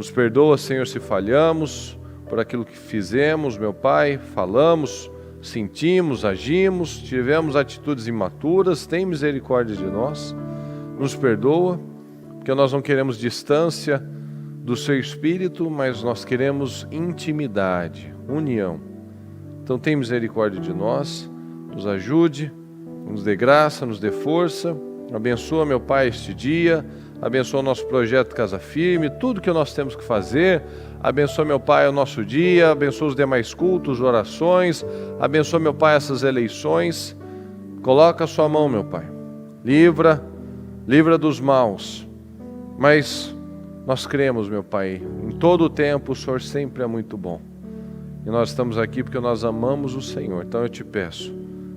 Nos perdoa, Senhor, se falhamos por aquilo que fizemos, meu Pai, falamos, sentimos, agimos, tivemos atitudes imaturas. Tem misericórdia de nós. Nos perdoa, porque nós não queremos distância do Seu Espírito, mas nós queremos intimidade, união. Então tem misericórdia de nós, nos ajude, nos dê graça, nos dê força. Abençoa, meu Pai, este dia, abençoa o nosso projeto Casa Firme, tudo que nós temos que fazer. Abençoa, meu Pai, o nosso dia, abençoa os demais cultos, orações, abençoa, meu Pai, essas eleições. Coloca a sua mão, meu Pai, livra dos maus, mas nós cremos, meu Pai, em todo o tempo o Senhor sempre é muito bom, e nós estamos aqui porque nós amamos o Senhor. Então eu te peço,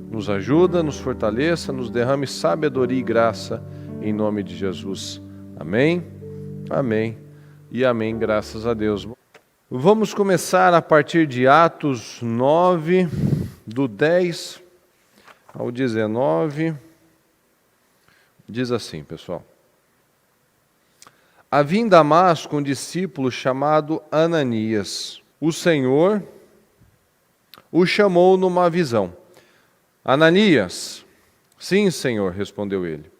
nos ajuda, nos fortaleça, nos derrame sabedoria e graça, em nome de Jesus. Amém, amém e amém, graças a Deus. Vamos começar a partir de Atos 9, do 10 ao 19. Diz assim, pessoal. Havia em Damasco um discípulo chamado Ananias. O Senhor o chamou numa visão. Ananias. Sim, Senhor, respondeu ele.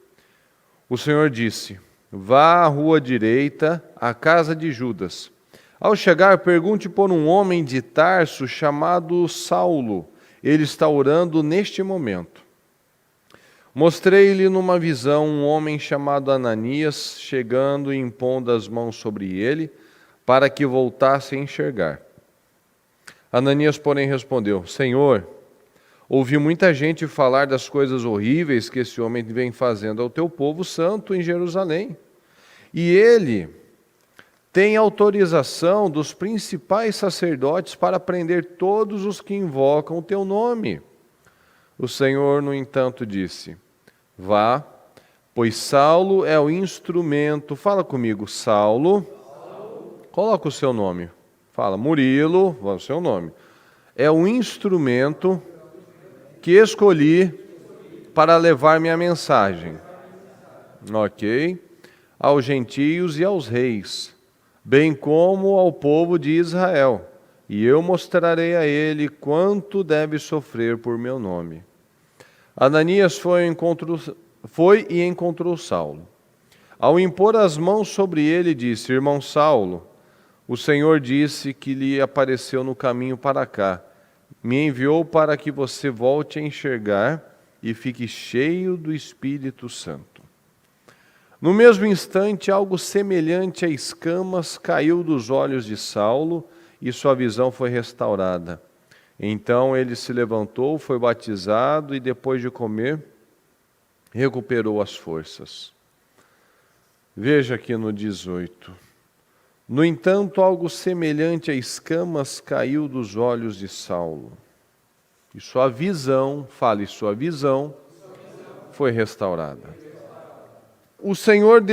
O Senhor disse: vá à rua direita, à casa de Judas. Ao chegar, pergunte por um homem de Tarso chamado Saulo. Ele está orando neste momento. Mostrei-lhe numa visão um homem chamado Ananias, chegando e impondo as mãos sobre ele, para que voltasse a enxergar. Ananias, porém, respondeu: Senhor, ouvi muita gente falar das coisas horríveis que esse homem vem fazendo ao teu povo santo em Jerusalém. E ele tem autorização dos principais sacerdotes para prender todos os que invocam o teu nome. O Senhor, no entanto, disse: vá, pois Saulo é o instrumento. Fala comigo, Saulo. Coloca o seu nome. Fala, Murilo, o seu nome. É o instrumento que escolhi para levar minha mensagem. Ok. Aos gentios e aos reis, bem como ao povo de Israel. E eu mostrarei a ele quanto deve sofrer por meu nome. Ananias foi e encontrou Saulo. Ao impor as mãos sobre ele, disse: Irmão Saulo, o Senhor disse que lhe apareceu no caminho para cá. Me enviou para que você volte a enxergar e fique cheio do Espírito Santo. No mesmo instante, algo semelhante a escamas caiu dos olhos de Saulo e sua visão foi restaurada. Então ele se levantou, foi batizado e depois de comer, recuperou as forças. Veja aqui no 18. No entanto, algo semelhante a escamas caiu dos olhos de Saulo. E sua visão, sua visão foi restaurada. O Senhor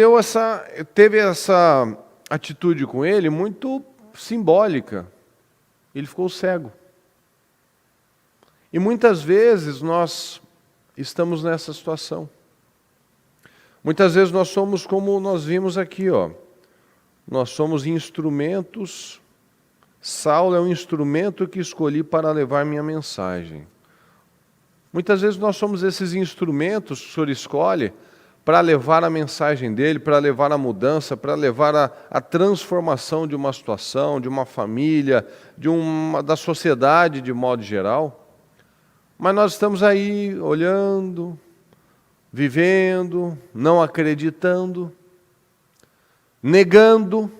teve essa atitude com ele muito simbólica. Ele ficou cego. E muitas vezes nós estamos nessa situação. Muitas vezes nós somos como nós vimos aqui, ó. Nós somos instrumentos. Saulo é um instrumento que escolhi para levar minha mensagem. Muitas vezes nós somos esses instrumentos que o Senhor escolhe para levar a mensagem dele, para levar a mudança, para levar a transformação de uma situação, de uma família, da sociedade de modo geral. Mas nós estamos aí olhando, vivendo, não acreditando, negando,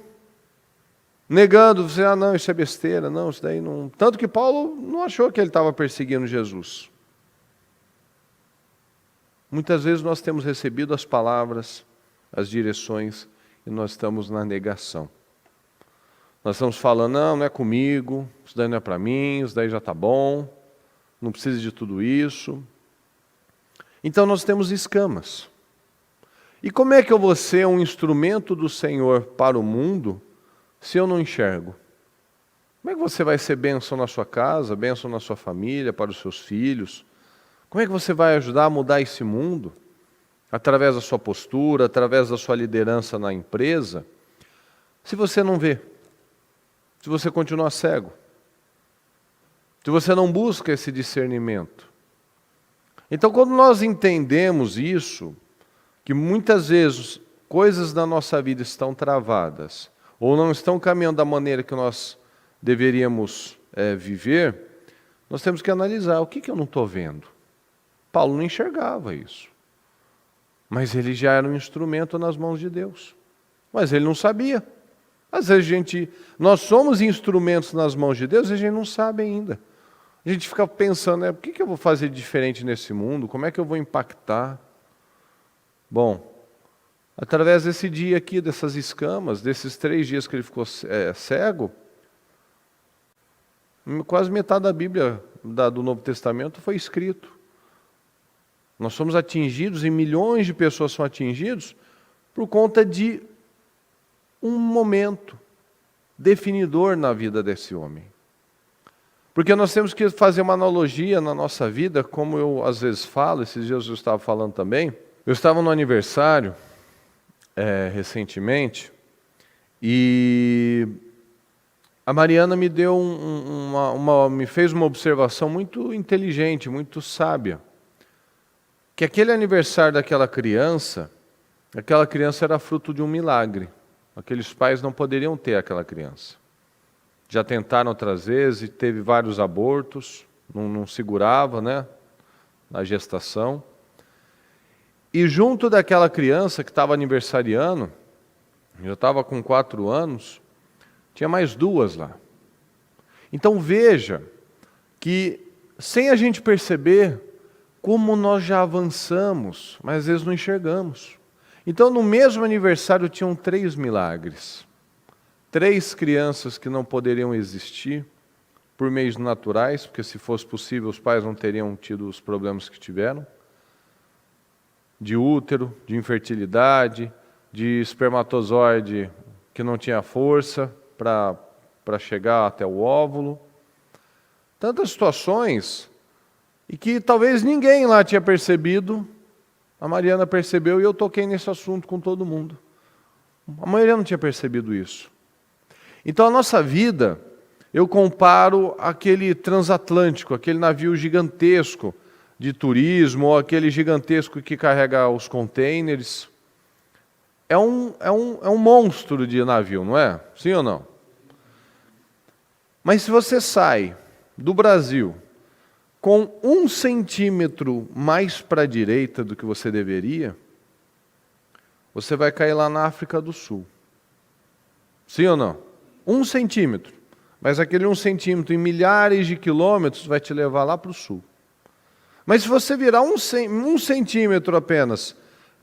você, não, isso é besteira, não, isso daí não... Tanto que Paulo não achou que ele estava perseguindo Jesus. Muitas vezes nós temos recebido as palavras, as direções, e nós estamos na negação. Nós estamos falando, não é comigo, isso daí não é para mim, isso daí já está bom, não precisa de tudo isso. Então nós temos escamas. E como é que eu vou ser um instrumento do Senhor para o mundo se eu não enxergo? Como é que você vai ser bênção na sua casa, bênção na sua família, para os seus filhos? Como é que você vai ajudar a mudar esse mundo? Através da sua postura, através da sua liderança na empresa? se você não vê? Se você continua cego? Se você não busca esse discernimento? Então, quando nós entendemos isso, que muitas vezes coisas da nossa vida estão travadas, ou não estão caminhando da maneira que nós deveríamos viver, nós temos que analisar, o que eu não estou vendo? Paulo não enxergava isso. Mas ele já era um instrumento nas mãos de Deus. Mas ele não sabia. Às vezes nós somos instrumentos nas mãos de Deus e a gente não sabe ainda. A gente fica pensando, o que eu vou fazer de diferente nesse mundo? Como é que eu vou impactar? Bom, através desse dia aqui, dessas escamas, desses 3 dias que ele ficou cego, quase metade da Bíblia do Novo Testamento foi escrito. Nós somos atingidos, e milhões de pessoas são atingidos, por conta de um momento definidor na vida desse homem. Porque nós temos que fazer uma analogia na nossa vida, como eu às vezes falo, esses dias eu estava falando também. Eu estava no aniversário, recentemente, e a Mariana me deu me fez uma observação muito inteligente, muito sábia. Que aquele aniversário daquela criança era fruto de um milagre. Aqueles pais não poderiam ter aquela criança. Já tentaram outras vezes, teve vários abortos, não segurava, na gestação. E junto daquela criança que estava aniversariando, eu estava com 4 anos, tinha mais 2 lá. Então veja que, sem a gente perceber, como nós já avançamos, mas às vezes não enxergamos. Então no mesmo aniversário tinham 3 milagres. 3 crianças que não poderiam existir por meios naturais, porque se fosse possível os pais não teriam tido os problemas que tiveram. De útero, de infertilidade, de espermatozoide que não tinha força para chegar até o óvulo. Tantas situações, e que talvez ninguém lá tinha percebido, a Mariana percebeu e eu toquei nesse assunto com todo mundo. A maioria não tinha percebido isso. Então a nossa vida, eu comparo aquele transatlântico, aquele navio gigantesco de turismo, ou aquele gigantesco que carrega os containers. É um monstro de navio, não é? Sim ou não? Mas se você sai do Brasil com 1 centímetro mais para a direita do que você deveria, você vai cair lá na África do Sul. Sim ou não? 1 centímetro. Mas aquele 1 centímetro em milhares de quilômetros vai te levar lá para o sul. Mas se você virar 1 centímetro apenas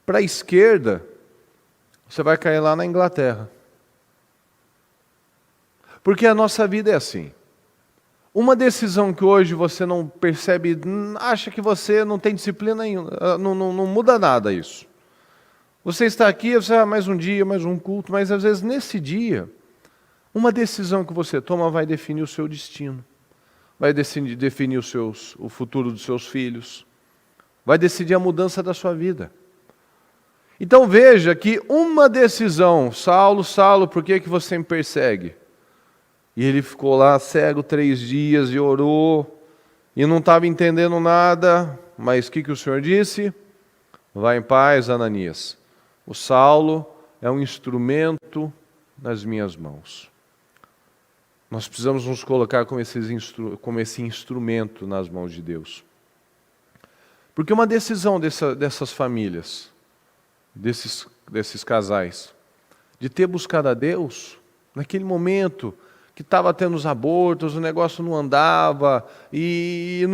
para a esquerda, você vai cair lá na Inglaterra. Porque a nossa vida é assim. Uma decisão que hoje você não percebe, acha que você não tem disciplina nenhuma, não muda nada isso. Você está aqui, você mais um dia, mais um culto, mas às vezes nesse dia, uma decisão que você toma vai definir o seu destino, vai definir o futuro dos seus filhos, vai decidir a mudança da sua vida. Então veja que uma decisão, Saulo, por que você me persegue? E ele ficou lá cego 3 dias e orou, e não estava entendendo nada, mas o que o Senhor disse? Vá em paz, Ananias. O Saulo é um instrumento nas minhas mãos. Nós precisamos nos colocar como esse instrumento nas mãos de Deus. Porque uma decisão dessas famílias, desses casais, de ter buscado a Deus, naquele momento que estava tendo os abortos, o negócio não andava, e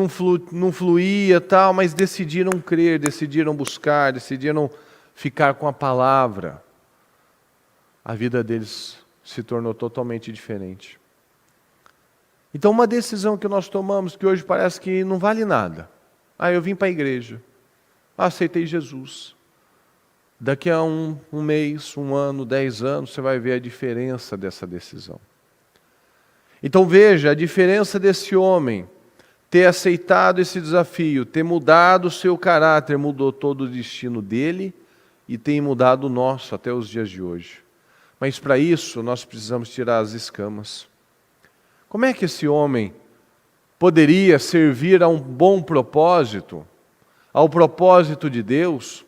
não fluía, tal, mas decidiram crer, decidiram buscar, decidiram ficar com a palavra. A vida deles se tornou totalmente diferente. Então uma decisão que nós tomamos, que hoje parece que não vale nada. Eu vim para a igreja, aceitei Jesus. Daqui a um mês, 1 ano, 10 anos, você vai ver a diferença dessa decisão. Então veja, a diferença desse homem ter aceitado esse desafio, ter mudado o seu caráter, mudou todo o destino dele e tem mudado o nosso até os dias de hoje. Mas para isso nós precisamos tirar as escamas. Como é que esse homem poderia servir a um bom propósito, ao propósito de Deus,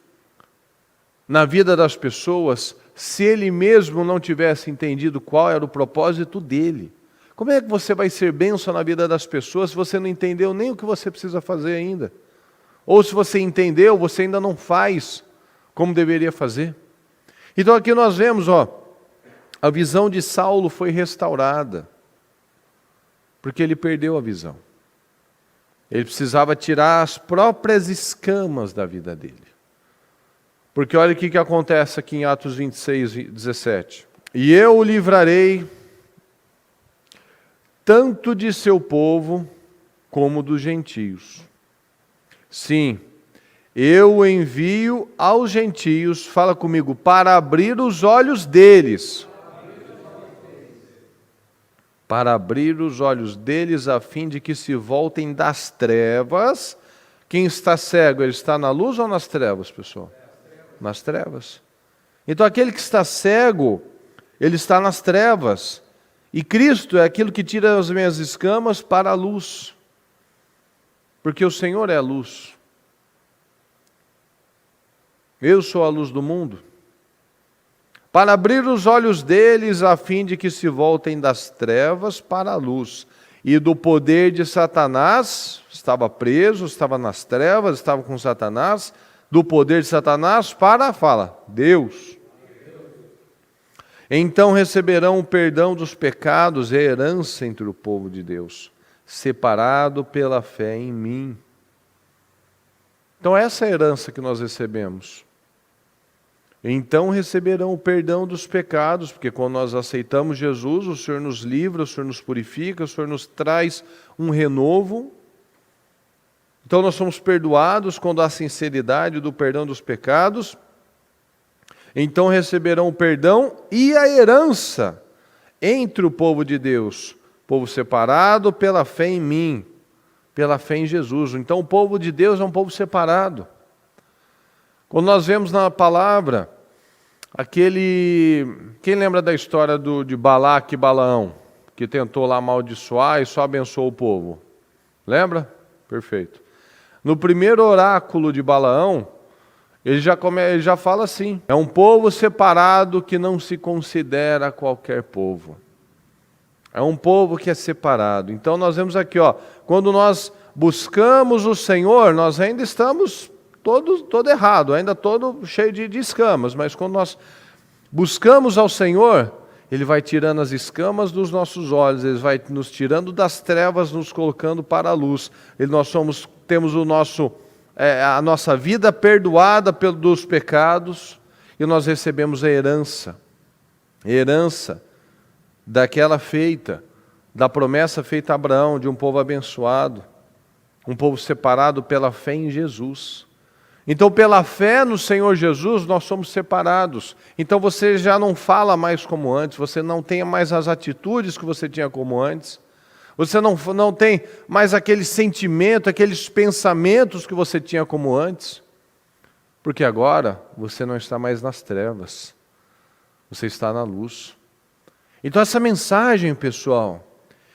na vida das pessoas, se ele mesmo não tivesse entendido qual era o propósito dele? Como é que você vai ser bênção na vida das pessoas se você não entendeu nem o que você precisa fazer ainda? Ou se você entendeu, você ainda não faz como deveria fazer? Então aqui nós vemos, a visão de Saulo foi restaurada, porque ele perdeu a visão. Ele precisava tirar as próprias escamas da vida dele. Porque olha o que acontece aqui em Atos 26, 17. E eu o livrarei tanto de seu povo como dos gentios. Sim, eu o envio aos gentios, fala comigo, para abrir os olhos deles. Para abrir os olhos deles, a fim de que se voltem das trevas. Quem está cego, ele está na luz ou nas trevas, pessoal? Nas trevas. Então aquele que está cego, ele está nas trevas. E Cristo é aquilo que tira as minhas escamas para a luz. Porque o Senhor é a luz. Eu sou a luz do mundo. Para abrir os olhos deles, a fim de que se voltem das trevas para a luz. E do poder de Satanás, estava preso, estava nas trevas, estava com Satanás, do poder de Satanás para, fala, Deus. Então receberão o perdão dos pecados e a herança entre o povo de Deus, separado pela fé em mim. Então essa é a herança que nós recebemos. Então receberão o perdão dos pecados, porque quando nós aceitamos Jesus, o Senhor nos livra, o Senhor nos purifica, o Senhor nos traz um renovo. Então nós somos perdoados quando há sinceridade do perdão dos pecados. Então receberão o perdão e a herança entre o povo de Deus, povo separado pela fé em mim, pela fé em Jesus. Então o povo de Deus é um povo separado. Quando nós vemos na palavra, quem lembra da história de Balaque e Balaão, que tentou lá amaldiçoar e só abençoou o povo? Lembra? Perfeito. No primeiro oráculo de Balaão, ele já fala assim, é um povo separado que não se considera qualquer povo. É um povo que é separado. Então nós vemos aqui, quando nós buscamos o Senhor, nós ainda estamos todo errado, ainda todo cheio de escamas, mas quando nós buscamos ao Senhor, Ele vai tirando as escamas dos nossos olhos, Ele vai nos tirando das trevas, nos colocando para a luz. Temos a nossa vida perdoada dos pecados, e nós recebemos a herança da promessa feita a Abraão, de um povo abençoado, um povo separado pela fé em Jesus. Então, pela fé no Senhor Jesus, nós somos separados. Então, você já não fala mais como antes, você não tem mais as atitudes que você tinha como antes, você não tem mais aquele sentimento, aqueles pensamentos que você tinha como antes, porque agora você não está mais nas trevas, você está na luz. Então, essa mensagem, pessoal,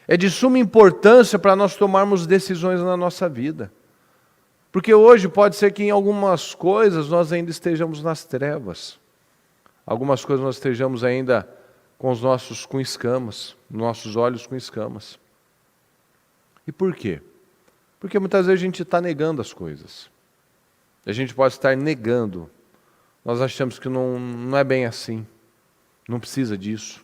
é de suma importância para nós tomarmos decisões na nossa vida. Porque hoje pode ser que em algumas coisas nós ainda estejamos nas trevas. Algumas coisas nós estejamos ainda com escamas, nossos olhos com escamas. E por quê? Porque muitas vezes a gente está negando as coisas. A gente pode estar negando. Nós achamos que não é bem assim. Não precisa disso.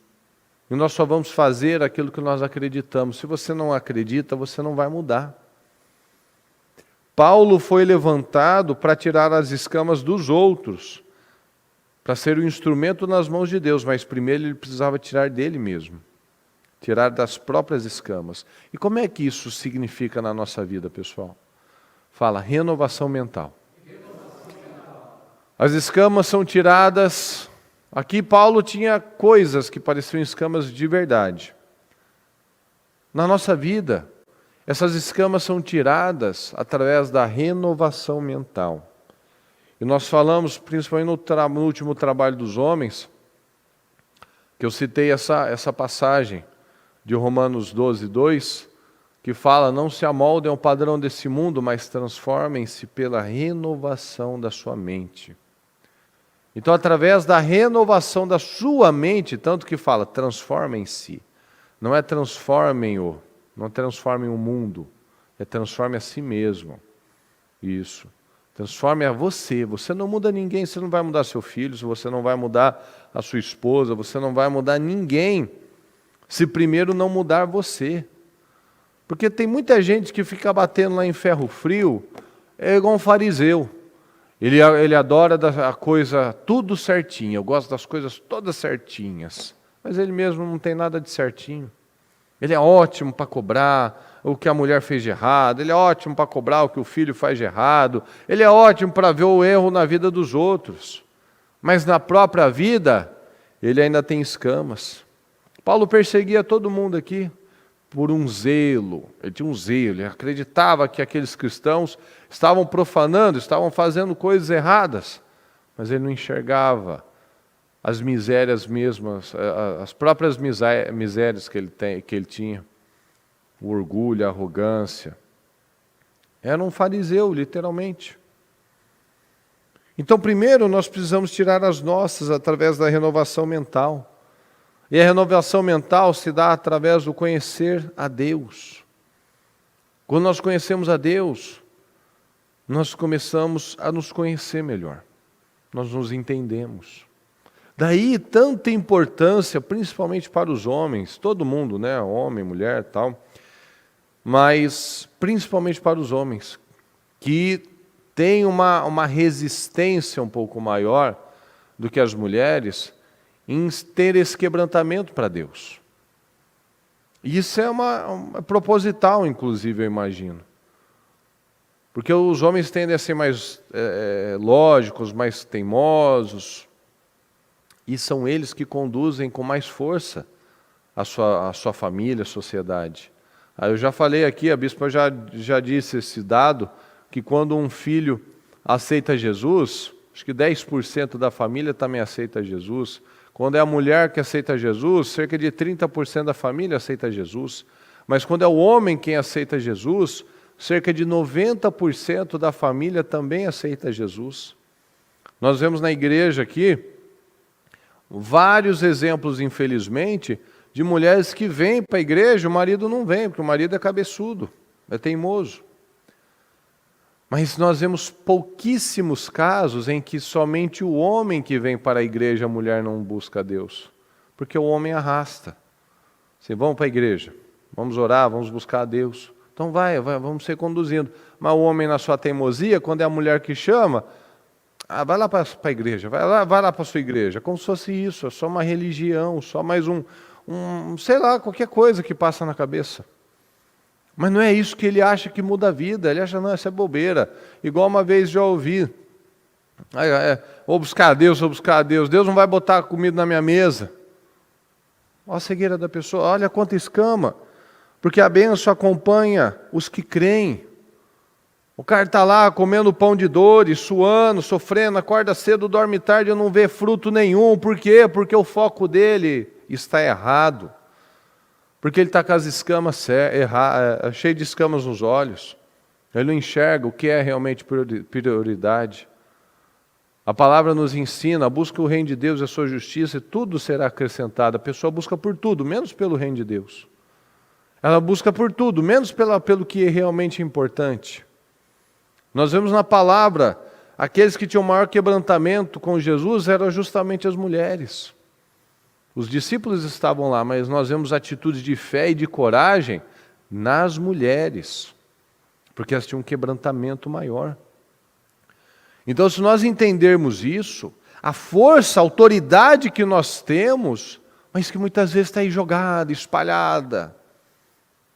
E nós só vamos fazer aquilo que nós acreditamos. Se você não acredita, você não vai mudar. Paulo foi levantado para tirar as escamas dos outros, para ser o instrumento nas mãos de Deus, mas primeiro ele precisava tirar dele mesmo, tirar das próprias escamas. E como é que isso significa na nossa vida, pessoal? Fala, renovação mental. As escamas são tiradas. Aqui Paulo tinha coisas que pareciam escamas de verdade. Na nossa vida, essas escamas são tiradas através da renovação mental. E nós falamos, principalmente no último trabalho dos homens, que eu citei essa passagem de Romanos 12, 2, que fala: não se amoldem ao padrão desse mundo, mas transformem-se pela renovação da sua mente. Então, através da renovação da sua mente, tanto que fala, transformem-se, não é transformem-o, não transformem o mundo, é transforme a si mesmo. Isso. Transforme a você. Você não muda ninguém, você não vai mudar seu filho, você não vai mudar a sua esposa, você não vai mudar ninguém, se primeiro não mudar você. Porque tem muita gente que fica batendo lá em ferro frio, é igual um fariseu. Ele adora a coisa tudo certinho, eu gosto das coisas todas certinhas. Mas ele mesmo não tem nada de certinho. Ele é ótimo para cobrar o que a mulher fez de errado, ele é ótimo para cobrar o que o filho faz de errado, ele é ótimo para ver o erro na vida dos outros. Mas na própria vida, ele ainda tem escamas. Paulo perseguia todo mundo aqui por um zelo. Ele tinha um zelo, ele acreditava que aqueles cristãos estavam profanando, estavam fazendo coisas erradas, mas ele não enxergava as misérias mesmas, as próprias misérias que ele tinha, o orgulho, a arrogância. Era um fariseu, literalmente. Então, primeiro, nós precisamos tirar as nossas através da renovação mental. E a renovação mental se dá através do conhecer a Deus. Quando nós conhecemos a Deus, nós começamos a nos conhecer melhor. Nós nos entendemos. Daí tanta importância, principalmente para os homens, todo mundo, né, homem, mulher, tal, mas principalmente para os homens, que têm uma resistência um pouco maior do que as mulheres em ter esse quebrantamento para Deus. E isso é proposital, inclusive, eu imagino. Porque os homens tendem a ser mais lógicos, mais teimosos, e são eles que conduzem com mais força a sua família, a sociedade. Eu já falei aqui, a bispa já disse esse dado, que quando um filho aceita Jesus, acho que 10% da família também aceita Jesus. Quando é a mulher que aceita Jesus, cerca de 30% da família aceita Jesus. Mas quando é o homem quem aceita Jesus, cerca de 90% da família também aceita Jesus. Nós vemos na igreja aqui vários exemplos, infelizmente, de mulheres que vêm para a igreja, o marido não vem, porque o marido é cabeçudo, é teimoso. Mas nós vemos pouquíssimos casos em que somente o homem que vem para a igreja, a mulher não busca a Deus. Porque o homem arrasta. Assim, vamos para a igreja, vamos orar, vamos buscar a Deus. Então vamos ser conduzindo. Mas o homem, na sua teimosia, quando é a mulher que chama, vai lá para a igreja, vai lá para a sua igreja. Como se fosse isso, é só uma religião, só mais sei lá, qualquer coisa que passa na cabeça. Mas não é isso que ele acha que muda a vida. Ele acha, não, isso é bobeira. Igual uma vez já ouvi, vou buscar a Deus, Deus não vai botar comida na minha mesa. Olha a cegueira da pessoa, olha quanta escama. Porque a bênção acompanha os que creem. O cara está lá comendo pão de dores, suando, sofrendo, acorda cedo, dorme tarde e não vê fruto nenhum. Por quê? Porque o foco dele está errado. Porque ele está com as escamas cheio de escamas nos olhos. Ele não enxerga o que é realmente prioridade. A palavra nos ensina, busca o reino de Deus e a sua justiça e tudo será acrescentado. A pessoa busca por tudo, menos pelo reino de Deus. Ela busca por tudo, menos pelo que é realmente importante. Nós vemos na palavra, aqueles que tinham maior quebrantamento com Jesus eram justamente as mulheres. Os discípulos estavam lá, mas nós vemos atitudes de fé e de coragem nas mulheres, porque elas tinham um quebrantamento maior. Então, se nós entendermos isso, a força, a autoridade que nós temos, mas que muitas vezes está aí jogada, espalhada,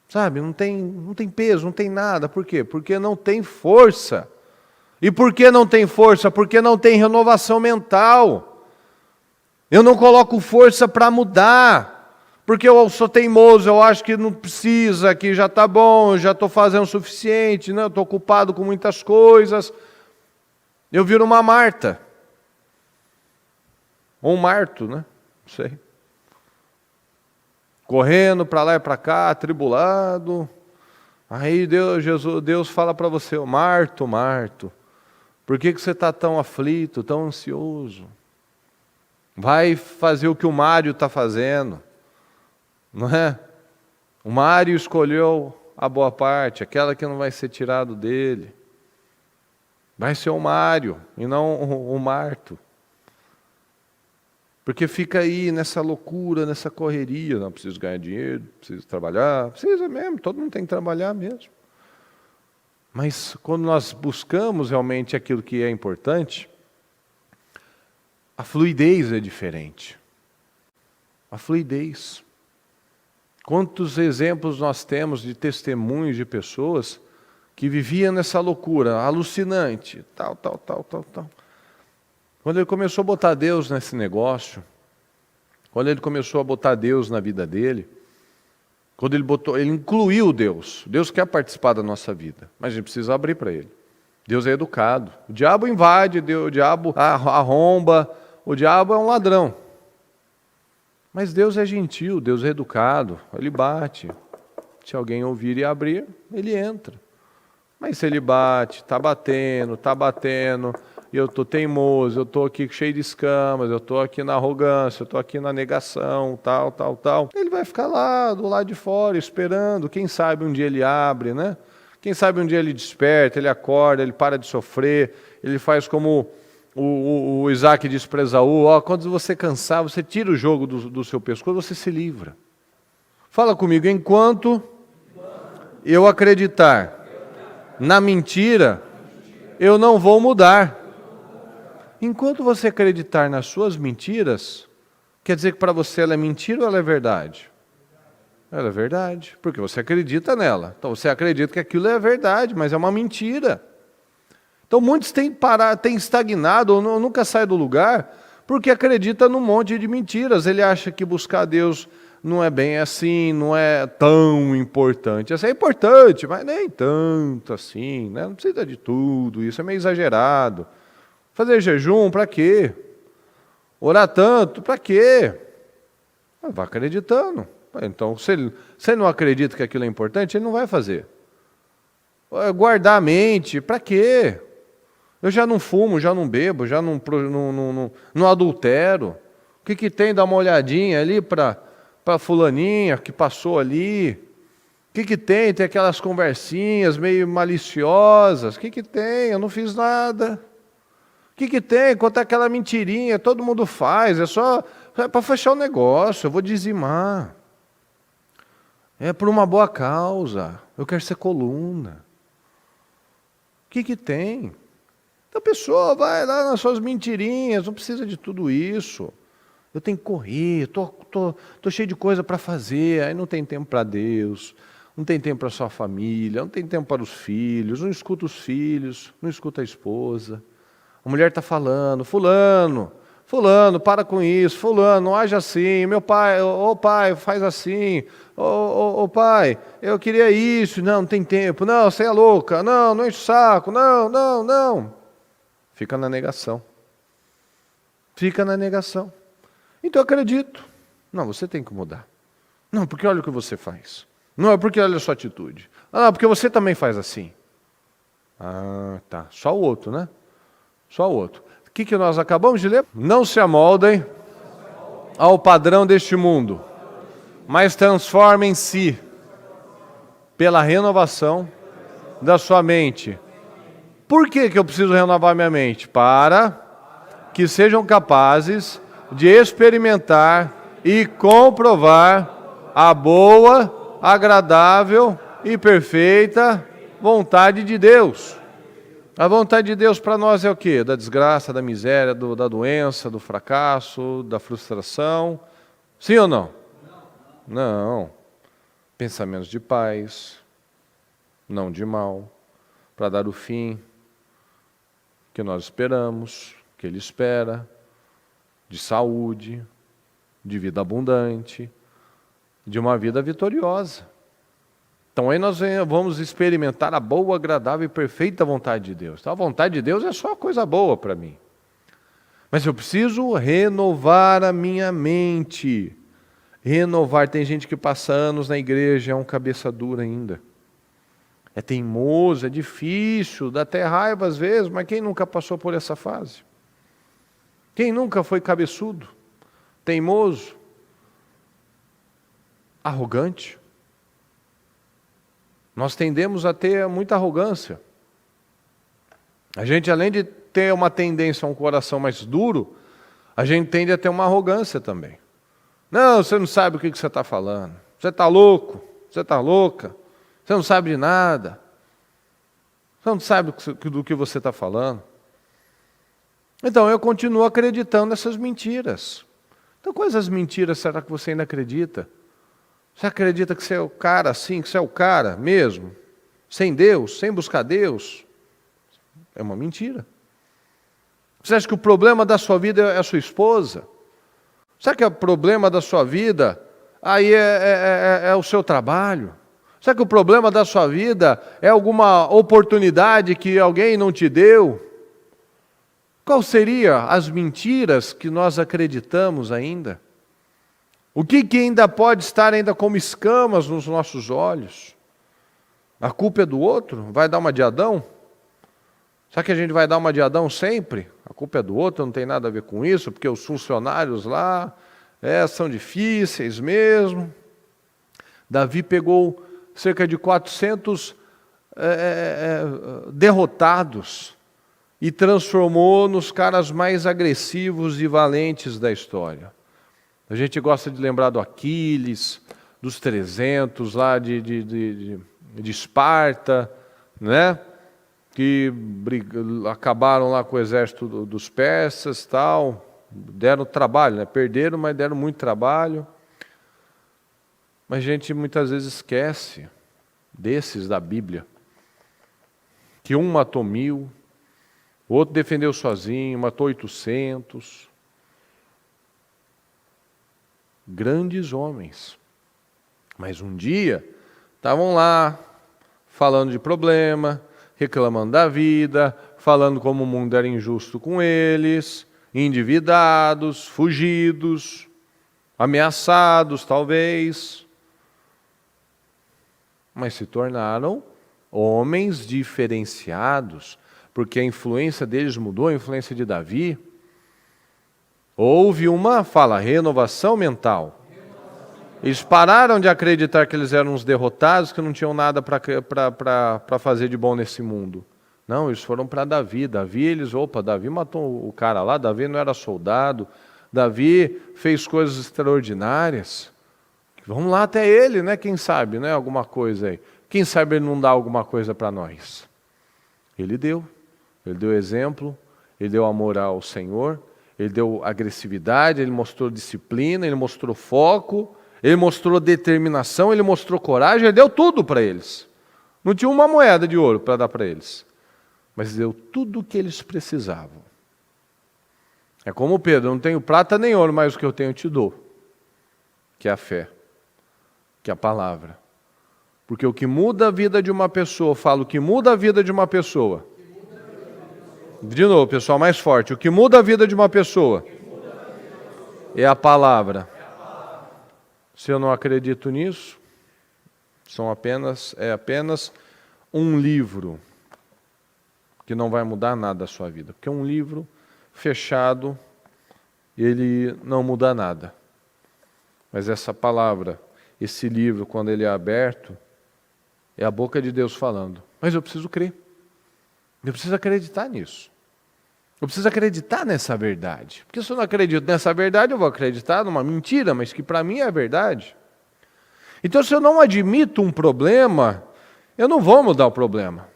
sabe? Não tem peso, não tem nada. Por quê? Porque não tem força. E por que não tem força? Porque não tem renovação mental. Eu não coloco força para mudar, porque eu sou teimoso, eu acho que não precisa, que já está bom, eu já estou fazendo o suficiente, né? Eu estou ocupado com muitas coisas. Eu viro uma Marta, ou um Marto, né? Não sei. correndo para lá e para cá, atribulado. Aí Deus fala para você: Marto, Marto, por que você está tão aflito, tão ansioso? Vai fazer o que o Mário está fazendo, não é? O Mário escolheu a boa parte, aquela que não vai ser tirado dele. Vai ser o Mário e não o Marto. Porque fica aí nessa loucura, nessa correria. Não, preciso ganhar dinheiro, preciso trabalhar. Precisa mesmo, todo mundo tem que trabalhar mesmo. Mas quando nós buscamos realmente aquilo que é importante, a fluidez é diferente. A fluidez. Quantos exemplos nós temos de testemunhos de pessoas que viviam nessa loucura, alucinante, tal. Quando ele começou a botar Deus nesse negócio, quando ele começou a botar Deus na vida dele, quando ele incluiu Deus. Deus quer participar da nossa vida, mas a gente precisa abrir para ele. Deus é educado. O diabo invade, o diabo arromba, o diabo é um ladrão. Mas Deus é gentil, Deus é educado, ele bate. Se alguém ouvir e abrir, ele entra. Mas se ele bate, está batendo, e eu estou teimoso, eu estou aqui cheio de escamas, eu estou aqui na arrogância, eu estou aqui na negação, tal. Ele vai ficar lá, do lado de fora, esperando. Quem sabe um dia ele abre, né? Quem sabe um dia ele desperta, ele acorda, ele para de sofrer, ele faz como o Isaac disse para Esaú: quando você cansar, você tira o jogo do seu pescoço, você se livra. Fala comigo: enquanto eu acreditar na mentira, eu não vou mudar. Enquanto você acreditar nas suas mentiras, quer dizer que para você ela é mentira ou ela é verdade? Ela é verdade, porque você acredita nela. Então você acredita que aquilo é verdade, mas é uma mentira. Então muitos têm estagnado ou nunca saem do lugar porque acreditam num monte de mentiras. Ele acha que buscar Deus não é bem assim, não é tão importante. Assim, é importante, mas nem tanto assim, né? Não precisa de tudo, isso é meio exagerado. Fazer jejum, para quê? Orar tanto, para quê? Vai acreditando. Então, se ele não acredita que aquilo é importante, ele não vai fazer. Guardar a mente, para quê? Eu já não fumo, já não bebo, já não adultero. O que tem? Dar uma olhadinha ali para fulaninha que passou ali. O que tem? Tem aquelas conversinhas meio maliciosas. O que tem? Eu não fiz nada. O que tem? Contar aquela mentirinha, todo mundo faz. É para fechar o negócio, eu vou dizimar. É por uma boa causa. Eu quero ser coluna. O que tem? Então a pessoa vai lá nas suas mentirinhas, não precisa de tudo isso. Eu tenho que correr, tô cheio de coisa para fazer, aí não tem tempo para Deus, não tem tempo para a sua família, não tem tempo para os filhos, não escuta os filhos, não escuta a esposa. A mulher está falando: fulano, para com isso, fulano, não age assim, meu pai, pai, faz assim, pai, eu queria isso, não tem tempo, não, você é louca, não enche o saco, não. Fica na negação. Então eu acredito. Não, você tem que mudar. Não, porque olha o que você faz. Não, é porque olha a sua atitude. Ah, porque você também faz assim. Ah, tá. Só o outro, né? Só o outro. O que nós acabamos de ler? Não se amoldem ao padrão deste mundo, mas transformem-se pela renovação da sua mente. Por que eu preciso renovar minha mente? Para que sejam capazes de experimentar e comprovar a boa, agradável e perfeita vontade de Deus. A vontade de Deus para nós é o quê? Da desgraça, da miséria, da doença, do fracasso, da frustração. Sim ou não? Não. Pensamentos de paz, não de mal, para dar o fim que nós esperamos, que Ele espera, de saúde, de vida abundante, de uma vida vitoriosa. Então aí nós vamos experimentar a boa, agradável e perfeita vontade de Deus. Então a vontade de Deus é só coisa boa para mim. Mas eu preciso renovar a minha mente. Renovar. Tem gente que passa anos na igreja, é um cabeça dura ainda. É teimoso, é difícil, dá até raiva às vezes, mas quem nunca passou por essa fase? Quem nunca foi cabeçudo, teimoso, arrogante? Nós tendemos a ter muita arrogância. A gente, além de ter uma tendência a um coração mais duro, a gente tende a ter uma arrogância também. Não, você não sabe o que você está falando. Você está louco, você está louca. Você não sabe de nada. Você não sabe do que você está falando. Então eu continuo acreditando nessas mentiras. Então quais as mentiras será que você ainda acredita? Você acredita que você é o cara assim, que você é o cara mesmo? Sem Deus, sem buscar Deus? É uma mentira. Você acha que o problema da sua vida é a sua esposa? Será que o problema da sua vida aí é o seu trabalho? Será que o problema da sua vida é alguma oportunidade que alguém não te deu? Qual seria as mentiras que nós acreditamos ainda? O que ainda pode estar ainda como escamas nos nossos olhos? A culpa é do outro? Vai dar uma de Adão? Será que a gente vai dar uma de Adão sempre? A culpa é do outro, não tem nada a ver com isso, porque os funcionários lá são difíceis mesmo. Davi pegou cerca de 400 derrotados e transformou nos caras mais agressivos e valentes da história. A gente gosta de lembrar do Aquiles, dos 300 lá de Esparta, né? Que acabaram lá com o exército dos persas, tal, deram trabalho, né? Perderam, mas deram muito trabalho. Mas a gente muitas vezes esquece desses da Bíblia, que um matou 1000, o outro defendeu sozinho, matou 800. Grandes homens. Mas um dia estavam lá falando de problema, reclamando da vida, falando como o mundo era injusto com eles, endividados, fugidos, ameaçados talvez, mas se tornaram homens diferenciados, porque a influência deles mudou, a influência de Davi. Houve uma, renovação mental. Eles pararam de acreditar que eles eram uns derrotados, que não tinham nada para fazer de bom nesse mundo. Não, eles foram para Davi. Davi matou o cara lá, Davi não era soldado, Davi fez coisas extraordinárias. Vamos lá até ele, né? Quem sabe, né? Alguma coisa aí. Quem sabe ele não dá alguma coisa para nós? Ele deu exemplo, ele deu amor ao Senhor, ele deu agressividade, ele mostrou disciplina, ele mostrou foco, ele mostrou determinação, ele mostrou coragem, ele deu tudo para eles. Não tinha uma moeda de ouro para dar para eles, mas deu tudo o que eles precisavam. É como Pedro, não tenho prata nem ouro, mas o que eu tenho eu te dou, que é a fé, que é a palavra. Porque o que muda a vida de uma pessoa, o que muda a vida de uma pessoa. De novo, pessoal, mais forte. O que muda a vida de uma pessoa é a palavra. Se eu não acredito nisso, é apenas um livro que não vai mudar nada a sua vida. Porque um livro fechado, ele não muda nada. Mas essa palavra, esse livro, quando ele é aberto, é a boca de Deus falando. Mas eu preciso crer. Eu preciso acreditar nisso. Eu preciso acreditar nessa verdade. Porque se eu não acredito nessa verdade, eu vou acreditar numa mentira, mas que para mim é verdade. Então, se eu não admito um problema, eu não vou mudar o problema.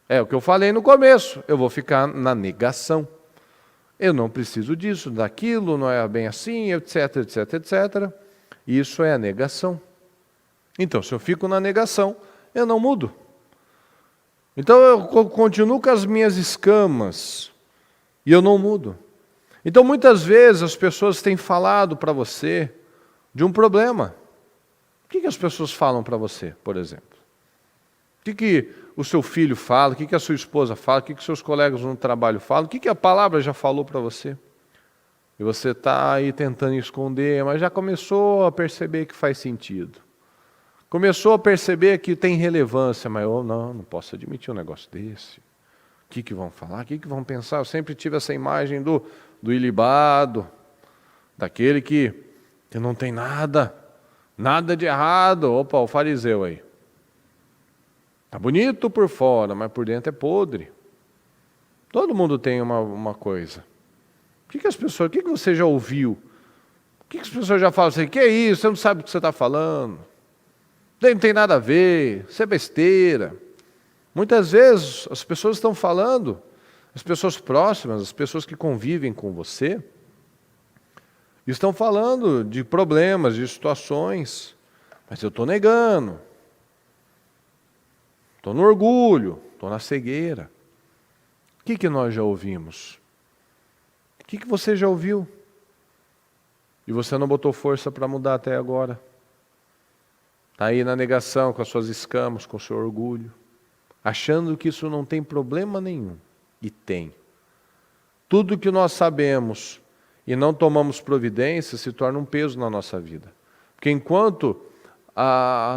É o que eu falei no começo. Eu vou ficar na negação. Eu não preciso disso, daquilo, não é bem assim, etc, etc, etc. Isso é a negação. Então, se eu fico na negação, eu não mudo. Então eu continuo com as minhas escamas e eu não mudo. Então muitas vezes as pessoas têm falado para você de um problema. O que as pessoas falam para você, por exemplo? O que o seu filho fala, o que a sua esposa fala, o que seus colegas no trabalho falam, o que a palavra já falou para você? E você está aí tentando esconder, mas já começou a perceber que faz sentido. Começou a perceber que tem relevância, mas eu não posso admitir um negócio desse. O que vão falar? O que vão pensar? Eu sempre tive essa imagem do ilibado, daquele que não tem nada de errado. Opa, o fariseu aí. Está bonito por fora, mas por dentro é podre. Todo mundo tem uma coisa. O que você já ouviu? O que as pessoas já falam assim? Que é isso? Você não sabe o que você está falando. Não tem nada a ver, isso é besteira. Muitas vezes as pessoas estão falando, as pessoas próximas, as pessoas que convivem com você, estão falando de problemas, de situações, mas eu estou negando. Estou no orgulho, estou na cegueira. O que nós já ouvimos? O que você já ouviu? E você não botou força para mudar até agora. Está aí na negação, com as suas escamas, com o seu orgulho, achando que isso não tem problema nenhum. E tem. Tudo que nós sabemos e não tomamos providência se torna um peso na nossa vida. Porque enquanto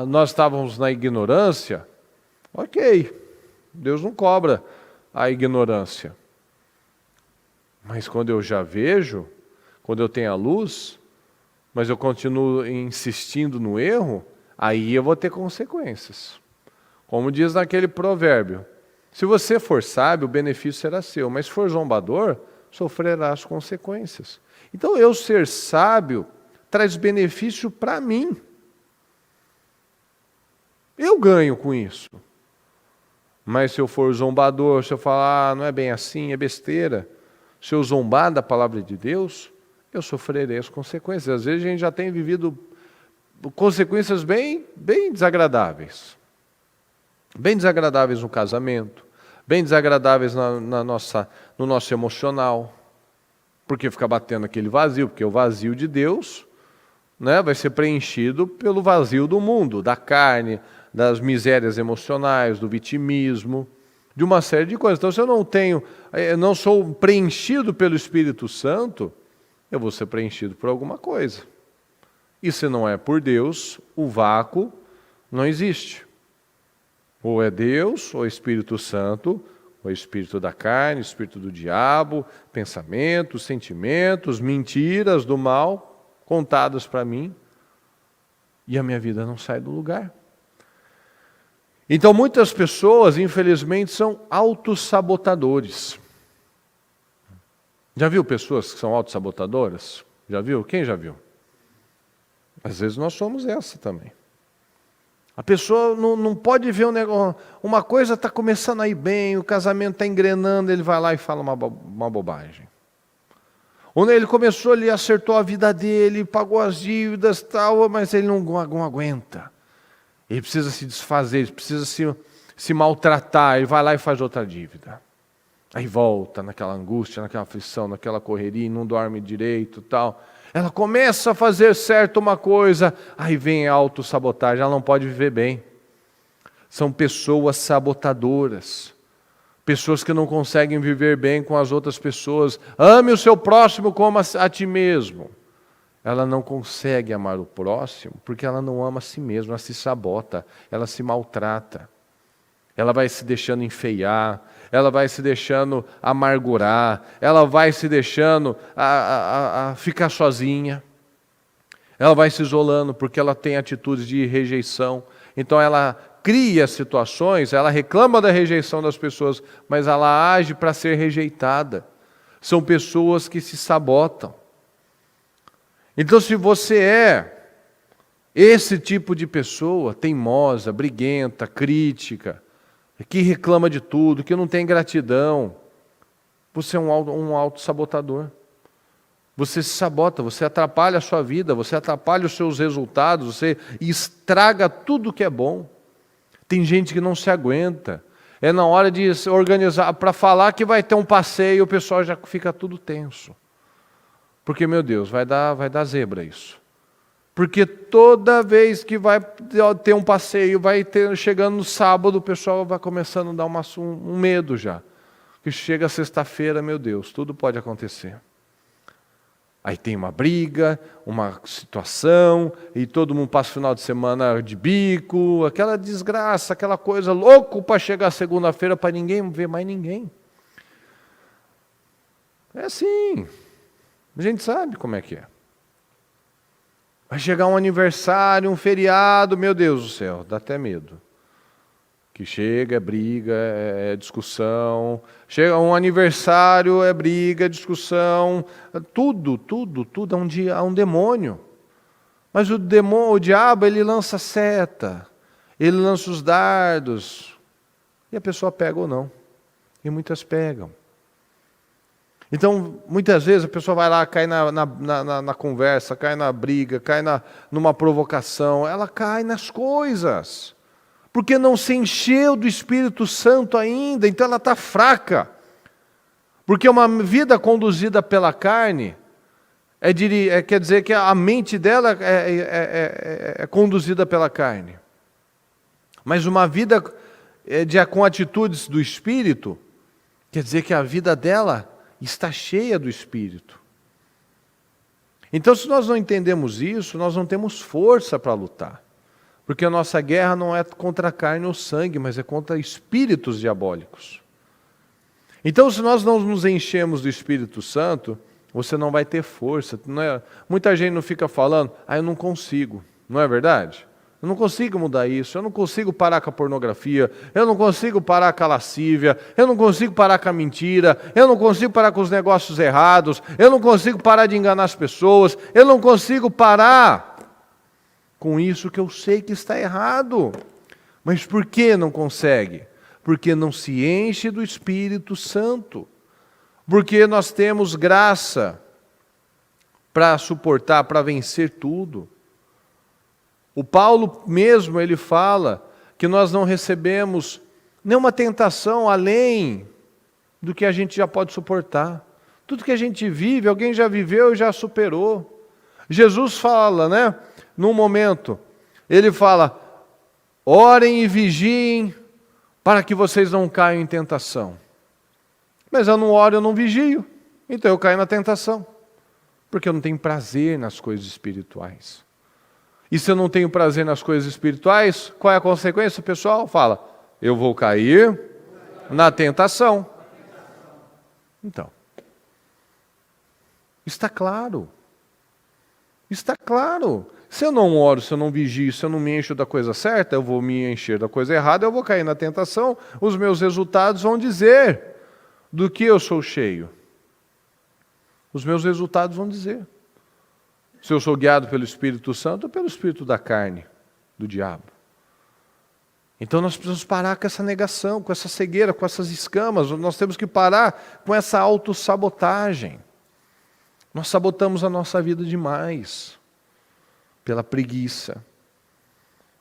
nós estávamos na ignorância, ok, Deus não cobra a ignorância. Mas quando eu já vejo, quando eu tenho a luz, mas eu continuo insistindo no erro, aí eu vou ter consequências. Como diz naquele provérbio, se você for sábio, o benefício será seu, mas se for zombador, sofrerá as consequências. Então eu ser sábio traz benefício para mim. Eu ganho com isso. Mas se eu for zombador, se eu falar, não é bem assim, é besteira, se eu zombar da palavra de Deus, eu sofrerei as consequências. Às vezes a gente já tem vivido consequências bem desagradáveis. Bem desagradáveis no casamento, bem desagradáveis no nosso emocional. Porque fica batendo aquele vazio, porque o vazio de Deus, né, vai ser preenchido pelo vazio do mundo, da carne, das misérias emocionais, do vitimismo, de uma série de coisas. Então, se eu não sou preenchido pelo Espírito Santo, eu vou ser preenchido por alguma coisa. E se não é por Deus, o vácuo não existe. Ou é Deus, ou Espírito Santo, ou Espírito da carne, Espírito do diabo, pensamentos, sentimentos, mentiras do mal, contadas para mim, e a minha vida não sai do lugar. Então muitas pessoas, infelizmente, são autossabotadores. Já viu pessoas que são autossabotadoras? Já viu? Quem já viu? Às vezes nós somos essa também. A pessoa não pode ver um negócio, uma coisa está começando a ir bem, o casamento está engrenando, ele vai lá e fala uma bobagem. Ou ele começou, ele acertou a vida dele, pagou as dívidas, tal, mas ele não aguenta. Ele precisa se desfazer, ele precisa se maltratar, ele vai lá e faz outra dívida. Aí volta naquela angústia, naquela aflição, naquela correria, não dorme direito, tal. Ela começa a fazer certo uma coisa, aí vem a autossabotagem, ela não pode viver bem. São pessoas sabotadoras, pessoas que não conseguem viver bem com as outras pessoas. Ame o seu próximo como a ti mesmo. Ela não consegue amar o próximo porque ela não ama a si mesma, ela se sabota, ela se maltrata. Ela vai se deixando enfeiar, ela vai se deixando amargurar, ela vai se deixando a ficar sozinha. Ela vai se isolando porque ela tem atitudes de rejeição. Então ela cria situações, ela reclama da rejeição das pessoas, mas ela age para ser rejeitada. São pessoas que se sabotam. Então se você é esse tipo de pessoa, teimosa, briguenta, crítica, que reclama de tudo, que não tem gratidão, você é um autossabotador. Você se sabota, você atrapalha a sua vida, você atrapalha os seus resultados, você estraga tudo que é bom. Tem gente que não se aguenta. É na hora de se organizar, para falar que vai ter um passeio, o pessoal já fica tudo tenso. Porque, meu Deus, vai dar zebra isso. Porque toda vez que vai ter um passeio, chegando no sábado, o pessoal vai começando a dar um medo já. Que chega sexta-feira, meu Deus, tudo pode acontecer. Aí tem uma briga, uma situação, e todo mundo passa o final de semana de bico, aquela desgraça, aquela coisa louco para chegar segunda-feira para ninguém ver mais ninguém. É assim, a gente sabe como é que é. Vai chegar um aniversário, um feriado, meu Deus do céu, dá até medo. Que chega, é briga, é discussão. Chega um aniversário, é briga, é discussão. Tudo é um demônio. Mas o diabo, ele lança seta, ele lança os dardos. E a pessoa pega ou não. E muitas pegam. Então, muitas vezes a pessoa vai lá, cai na conversa, cai na briga, cai numa provocação. Ela cai nas coisas. Porque não se encheu do Espírito Santo ainda, então ela está fraca. Porque uma vida conduzida pela carne, quer dizer que a mente dela é conduzida pela carne. Mas uma vida com atitudes do Espírito, quer dizer que a vida dela está cheia do Espírito. Então, se nós não entendemos isso, nós não temos força para lutar. Porque a nossa guerra não é contra a carne ou sangue, mas é contra espíritos diabólicos. Então, se nós não nos enchemos do Espírito Santo, você não vai ter força. Muita gente não fica falando, eu não consigo. Não é verdade? Eu não consigo mudar isso, eu não consigo parar com a pornografia, eu não consigo parar com a lascívia, eu não consigo parar com a mentira, eu não consigo parar com os negócios errados, eu não consigo parar de enganar as pessoas, eu não consigo parar com isso que eu sei que está errado. Mas por que não consegue? Porque não se enche do Espírito Santo. Porque nós temos graça para suportar, para vencer tudo. O Paulo mesmo, ele fala que nós não recebemos nenhuma tentação além do que a gente já pode suportar. Tudo que a gente vive, alguém já viveu e já superou. Jesus fala, né? Num momento, ele fala, orem e vigiem para que vocês não caiam em tentação. Mas eu não oro, eu não vigio, então eu caio na tentação. Porque eu não tenho prazer nas coisas espirituais. E se eu não tenho prazer nas coisas espirituais, qual é a consequência, pessoal? Fala, eu vou cair na tentação. Então, está claro. Está claro. Se eu não oro, se eu não vigio, se eu não me encho da coisa certa, eu vou me encher da coisa errada, eu vou cair na tentação, os meus resultados vão dizer do que eu sou cheio. Os meus resultados vão dizer. Se eu sou guiado pelo Espírito Santo ou pelo espírito da carne, do diabo. Então nós precisamos parar com essa negação, com essa cegueira, com essas escamas. Nós temos que parar com essa autossabotagem. Nós sabotamos a nossa vida demais pela preguiça.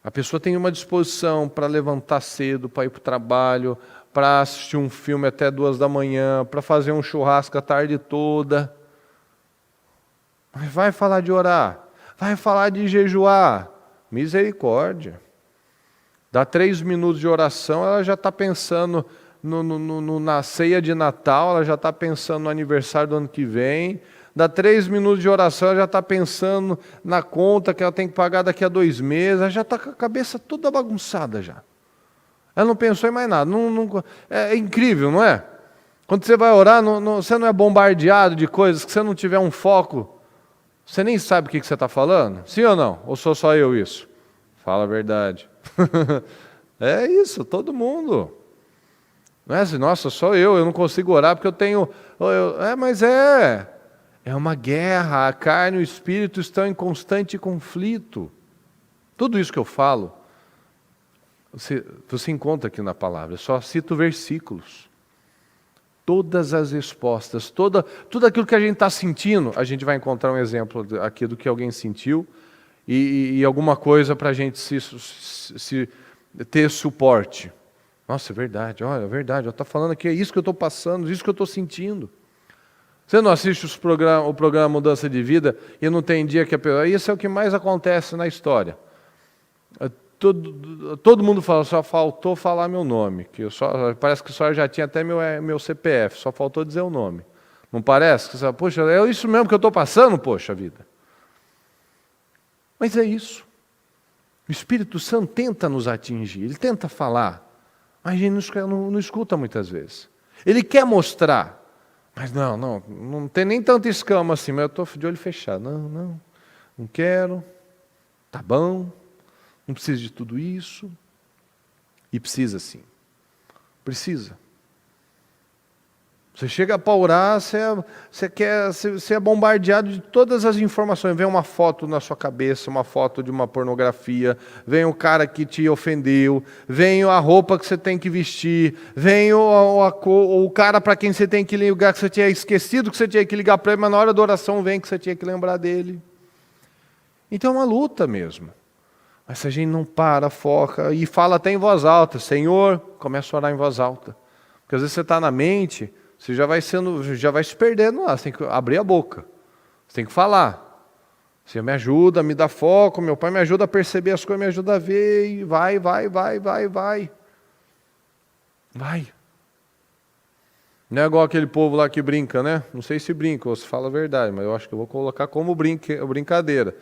A pessoa tem uma disposição para levantar cedo, para ir para o trabalho, para assistir um filme até 2 da manhã, para fazer um churrasco a tarde toda. Mas vai falar de orar, vai falar de jejuar. Misericórdia. Dá 3 minutos de oração, ela já está pensando na ceia de Natal, ela já está pensando no aniversário do ano que vem. Dá 3 minutos de oração, ela já está pensando na conta que ela tem que pagar daqui a 2 meses, ela já está com a cabeça toda bagunçada já. Ela não pensou em mais nada. É incrível, não é? Quando você vai orar, você não é bombardeado de coisas que você não tiver um foco, você nem sabe o que você está falando? Sim ou não? Ou sou só eu isso? Fala a verdade. É isso, todo mundo. Não é assim, nossa, só eu não consigo orar porque eu tenho... mas é uma guerra, a carne e o espírito estão em constante conflito. Tudo isso que eu falo, você encontra aqui na palavra, eu só cito versículos. Todas as respostas, tudo aquilo que a gente está sentindo, a gente vai encontrar um exemplo aqui do que alguém sentiu e alguma coisa para a gente ter suporte. Nossa, é verdade, olha, é verdade, eu estou falando aqui, é isso que eu estou passando, isso que eu estou sentindo. Você não assiste o programa Mudança de Vida e não tem dia que a pessoa... Isso é o que mais acontece na história. Todo mundo fala, só faltou falar meu nome. Parece que só já tinha até meu CPF, só faltou dizer o nome. Não parece? Você fala, poxa, é isso mesmo que eu estou passando, poxa vida. Mas é isso. O Espírito Santo tenta nos atingir, ele tenta falar, mas a gente não escuta muitas vezes. Ele quer mostrar, mas não tem nem tanta escama assim, mas eu estou de olho fechado. Não quero, tá bom, não preciso de tudo isso. E precisa sim, precisa. Você chega para orar, você é bombardeado de todas as informações. Vem uma foto na sua cabeça, uma foto de uma pornografia, vem o cara que te ofendeu, vem a roupa que você tem que vestir, vem o cara para quem você tem que ligar, que você tinha esquecido que você tinha que ligar para ele, mas na hora da oração vem que você tinha que lembrar dele. Então é uma luta mesmo. Mas se a gente não para, foca e fala até em voz alta, Senhor, começa a orar em voz alta. Porque às vezes você está na mente, você já vai se perdendo lá, você tem que abrir a boca, você tem que falar. Senhor, me ajuda, me dá foco, meu Pai me ajuda a perceber as coisas, me ajuda a ver, e vai. Não é igual aquele povo lá que brinca, né? Não sei se brinca ou se fala a verdade, mas eu acho que eu vou colocar como brincadeira.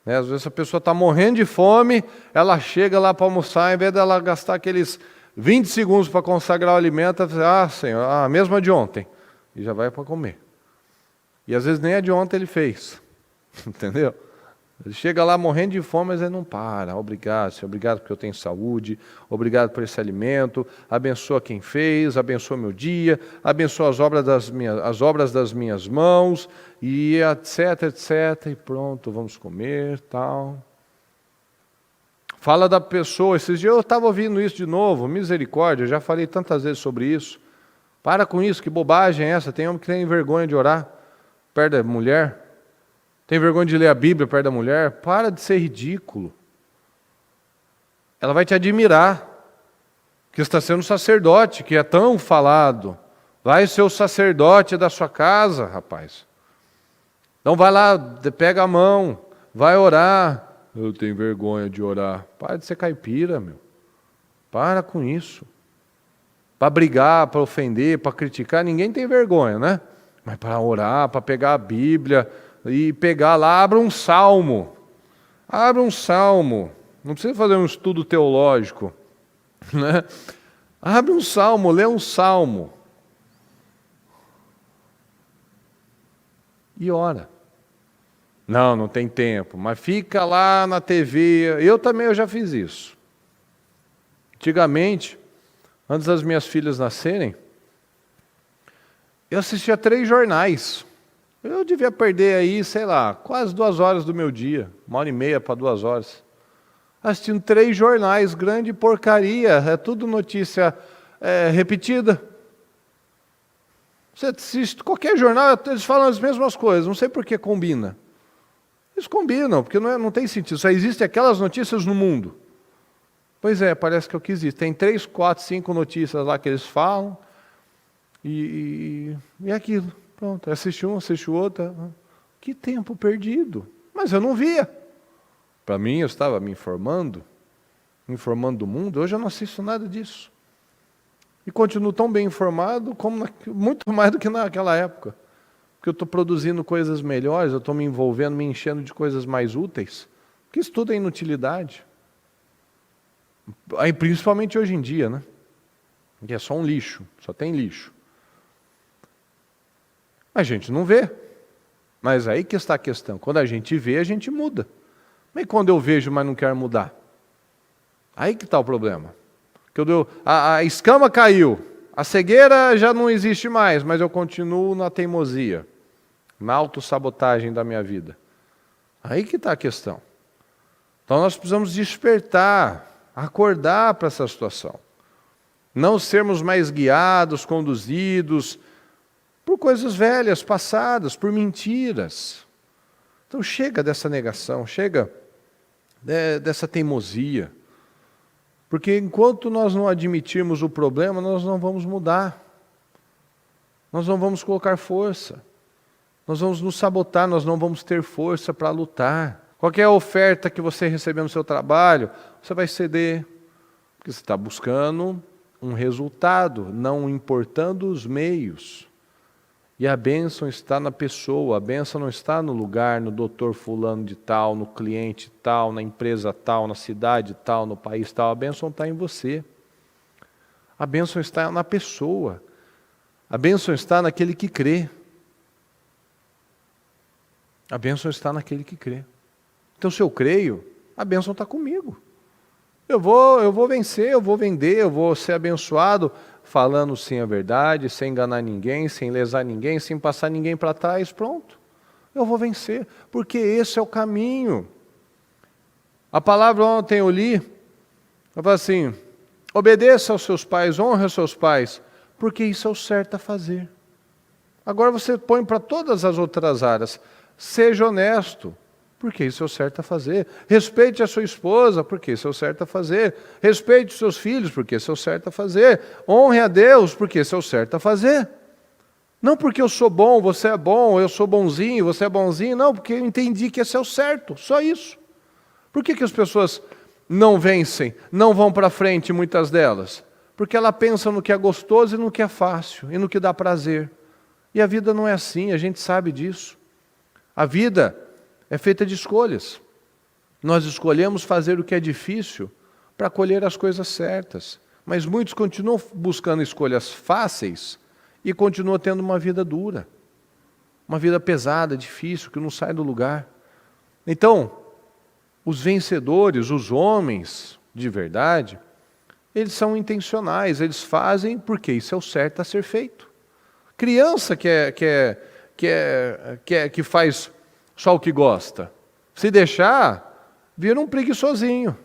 Às vezes a pessoa está morrendo de fome, ela chega lá para almoçar, em vez dela gastar aqueles 20 segundos para consagrar o alimento, Senhor, a mesma de ontem. E já vai para comer. E às vezes nem a de ontem ele fez. Entendeu? Ele chega lá morrendo de fome, mas ele não para. Obrigado, Senhor, obrigado porque eu tenho saúde, obrigado por esse alimento, abençoa quem fez, abençoa meu dia, abençoa as obras das minhas mãos, e etc, e pronto, vamos comer, tal. Fala da pessoa, esses dias eu estava ouvindo isso de novo, misericórdia, eu já falei tantas vezes sobre isso. Para com isso, que bobagem é essa? Tem homem que tem vergonha de orar perto da mulher, tem vergonha de ler a Bíblia perto da mulher. Para de ser ridículo. Ela vai te admirar, que está sendo sacerdote, que é tão falado. Vai ser o sacerdote da sua casa, rapaz. Então vai lá, pega a mão, vai orar. Eu tenho vergonha de orar. Para de ser caipira, meu. Para com isso. Para brigar, para ofender, para criticar, ninguém tem vergonha, né? Mas para orar, para pegar a Bíblia e pegar lá, abra um salmo. Abra um salmo. Não precisa fazer um estudo teológico, né? Abre um salmo, lê um salmo. E ora. Não tem tempo, mas fica lá na TV. Eu já fiz isso. Antigamente, antes das minhas filhas nascerem, eu assistia 3 jornais. Eu devia perder aí, sei lá, quase 2 horas do meu dia, 1h30 para 2 horas. Assistindo 3 jornais, grande porcaria, é tudo notícia repetida. Você assiste qualquer jornal, eles falam as mesmas coisas, não sei por que combina. Eles combinam, porque não tem sentido, só existem aquelas notícias no mundo. Pois é, parece que é o que existe. Tem 3, 4, 5 notícias lá que eles falam, e aquilo. Pronto, assiste um, assiste o outro. Que tempo perdido. Mas eu não via. Para mim, eu estava me informando do mundo. Hoje eu não assisto nada disso. E continuo tão bem informado, muito mais do que naquela época. Porque eu estou produzindo coisas melhores, eu estou me envolvendo, me enchendo de coisas mais úteis. Porque isso tudo é inutilidade. Aí, principalmente hoje em dia, né? Que é só um lixo, só tem lixo. A gente não vê. Mas aí que está a questão. Quando a gente vê, a gente muda. Mas quando eu vejo, mas não quero mudar? Aí que está o problema. A escama caiu, a cegueira já não existe mais, mas eu continuo na teimosia, na autossabotagem da minha vida. Aí que está a questão. Então nós precisamos despertar, acordar para essa situação. Não sermos mais guiados, conduzidos por coisas velhas, passadas, por mentiras. Então chega dessa negação, chega dessa teimosia. Porque enquanto nós não admitirmos o problema, nós não vamos mudar. Nós não vamos colocar força. Nós vamos nos sabotar, nós não vamos ter força para lutar. Qualquer oferta que você receber no seu trabalho, você vai ceder. Porque você está buscando um resultado, não importando os meios. E a bênção está na pessoa, a bênção não está no lugar, no doutor fulano de tal, no cliente tal, na empresa tal, na cidade tal, no país tal. A bênção está em você. A bênção está na pessoa. A bênção está naquele que crê. A bênção está naquele que crê. Então, se eu creio, a bênção está comigo. Eu vou vencer, eu vou vender, eu vou ser abençoado, falando sim a verdade, sem enganar ninguém, sem lesar ninguém, sem passar ninguém para trás, pronto. Eu vou vencer, porque esse é o caminho. A palavra ontem eu li, eu falo assim, obedeça aos seus pais, honre aos seus pais, porque isso é o certo a fazer. Agora você põe para todas as outras áreas, seja honesto, porque isso é o certo a fazer. Respeite a sua esposa, porque isso é o certo a fazer. Respeite os seus filhos, porque isso é o certo a fazer. Honre a Deus, porque isso é o certo a fazer. Não porque eu sou bom, você é bom, eu sou bonzinho, você é bonzinho. Não, porque eu entendi que esse é o certo, só isso. Por que as pessoas não vencem, não vão para frente, muitas delas? Porque ela pensa no que é gostoso e no que é fácil, e no que dá prazer. E a vida não é assim, a gente sabe disso. A vida é feita de escolhas. Nós escolhemos fazer o que é difícil para colher as coisas certas. Mas muitos continuam buscando escolhas fáceis e continuam tendo uma vida dura. Uma vida pesada, difícil, que não sai do lugar. Então, os vencedores, os homens de verdade, eles são intencionais, eles fazem porque isso é o certo a ser feito. Criança que faz só o que gosta, se deixar, vira um preguiçosinho.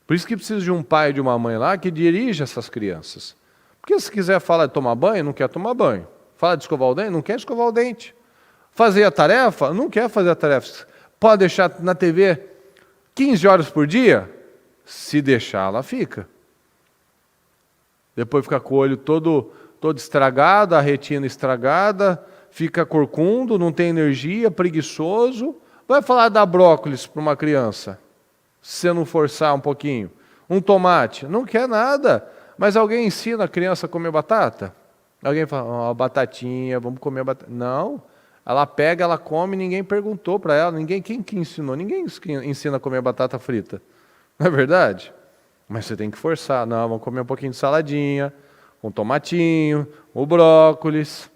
Por isso que precisa de um pai e de uma mãe lá que dirija essas crianças. Porque se quiser falar de tomar banho, não quer tomar banho. Falar de escovar o dente, não quer escovar o dente. Fazer a tarefa, não quer fazer a tarefa. Pode deixar na TV 15 horas por dia? Se deixar, ela fica. Depois fica com o olho todo estragado, a retina estragada, fica corcundo, não tem energia, preguiçoso. Vai falar dar brócolis para uma criança, se você não forçar um pouquinho. Um tomate, não quer nada. Mas alguém ensina a criança a comer batata? Alguém fala, ó, batatinha, vamos comer batata. Não, ela pega, ela come, ninguém perguntou para ela, quem que ensinou? Ninguém ensina a comer batata frita. Não é verdade? Mas você tem que forçar. Não, vamos comer um pouquinho de saladinha, um tomatinho, o brócolis.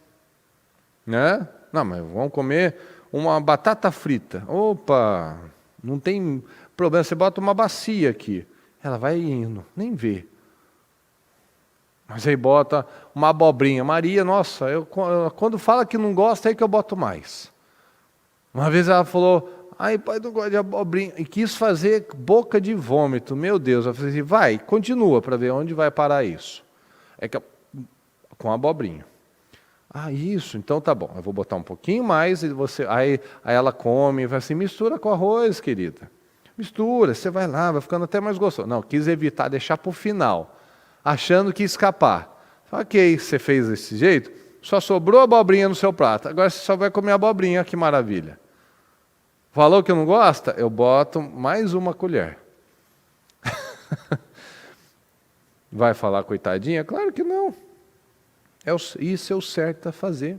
Né? Não, mas vamos comer uma batata frita. Opa, não tem problema, você bota uma bacia aqui. Ela vai indo, nem vê. Mas aí bota uma abobrinha. Maria, nossa, quando fala que não gosta, é aí que eu boto mais. Uma vez ela falou, ai pai, não gosto de abobrinha. E quis fazer boca de vômito. Meu Deus, eu falei assim, vai, continua para ver onde vai parar isso. É que com abobrinha. Ah, isso, então tá bom. Eu vou botar um pouquinho mais e você. Aí ela come e vai assim, mistura com arroz, querida. Mistura, você vai lá, vai ficando até mais gostoso. Não, quis evitar, deixar para o final, achando que ia escapar. Ok, você fez desse jeito, só sobrou abobrinha no seu prato. Agora você só vai comer abobrinha, que maravilha. Falou que não gosta? Eu boto mais uma colher. Vai falar coitadinha? Claro que não. Isso é o certo a fazer.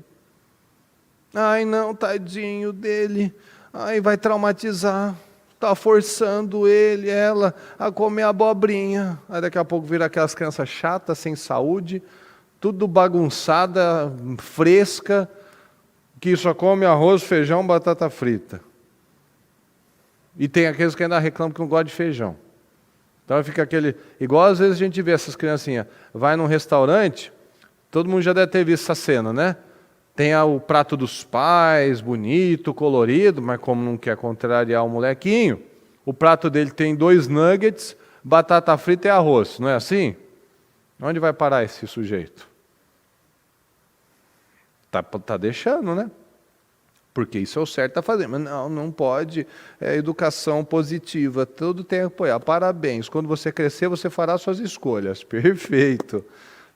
Ai não, tadinho dele. Ai, vai traumatizar. Está forçando ela a comer abobrinha. Aí daqui a pouco vira aquelas crianças chatas, sem saúde, tudo bagunçada, fresca, que só come arroz, feijão, batata frita. E tem aqueles que ainda reclamam que não gostam de feijão. Então fica aquele... Igual às vezes a gente vê essas criancinhas, vai num restaurante, todo mundo já deve ter visto essa cena, né? Tem o prato dos pais, bonito, colorido, mas como não quer contrariar o molequinho, o prato dele tem 2 nuggets, batata frita e arroz, não é assim? Onde vai parar esse sujeito? Tá deixando, né? Porque isso é o certo a fazer. Mas não pode. É educação positiva, todo tem que apoiar. Parabéns. Quando você crescer, você fará suas escolhas. Perfeito.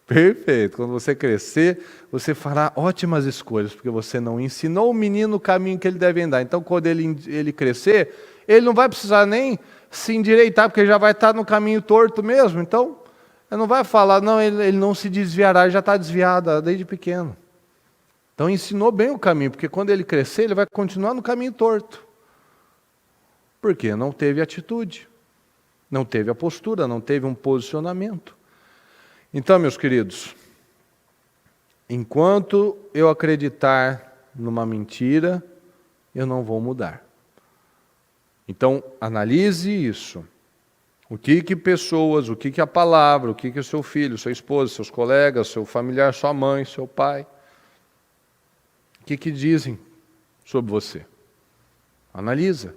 Perfeito. Quando você crescer, você fará ótimas escolhas, porque você não ensinou o menino o caminho que ele deve andar. Então, quando ele crescer, ele não vai precisar nem se endireitar, porque já vai estar no caminho torto mesmo. Então, ele não vai falar, não, ele não se desviará, ele já está desviado desde pequeno. Então ensinou bem o caminho, porque quando ele crescer, ele vai continuar no caminho torto. Por quê? Não teve atitude, não teve a postura, não teve um posicionamento. Então, meus queridos, enquanto eu acreditar numa mentira, eu não vou mudar. Então, analise isso. O que pessoas, o que a palavra, o que o seu filho, sua esposa, seus colegas, seu familiar, sua mãe, seu pai, o que dizem sobre você? Analisa.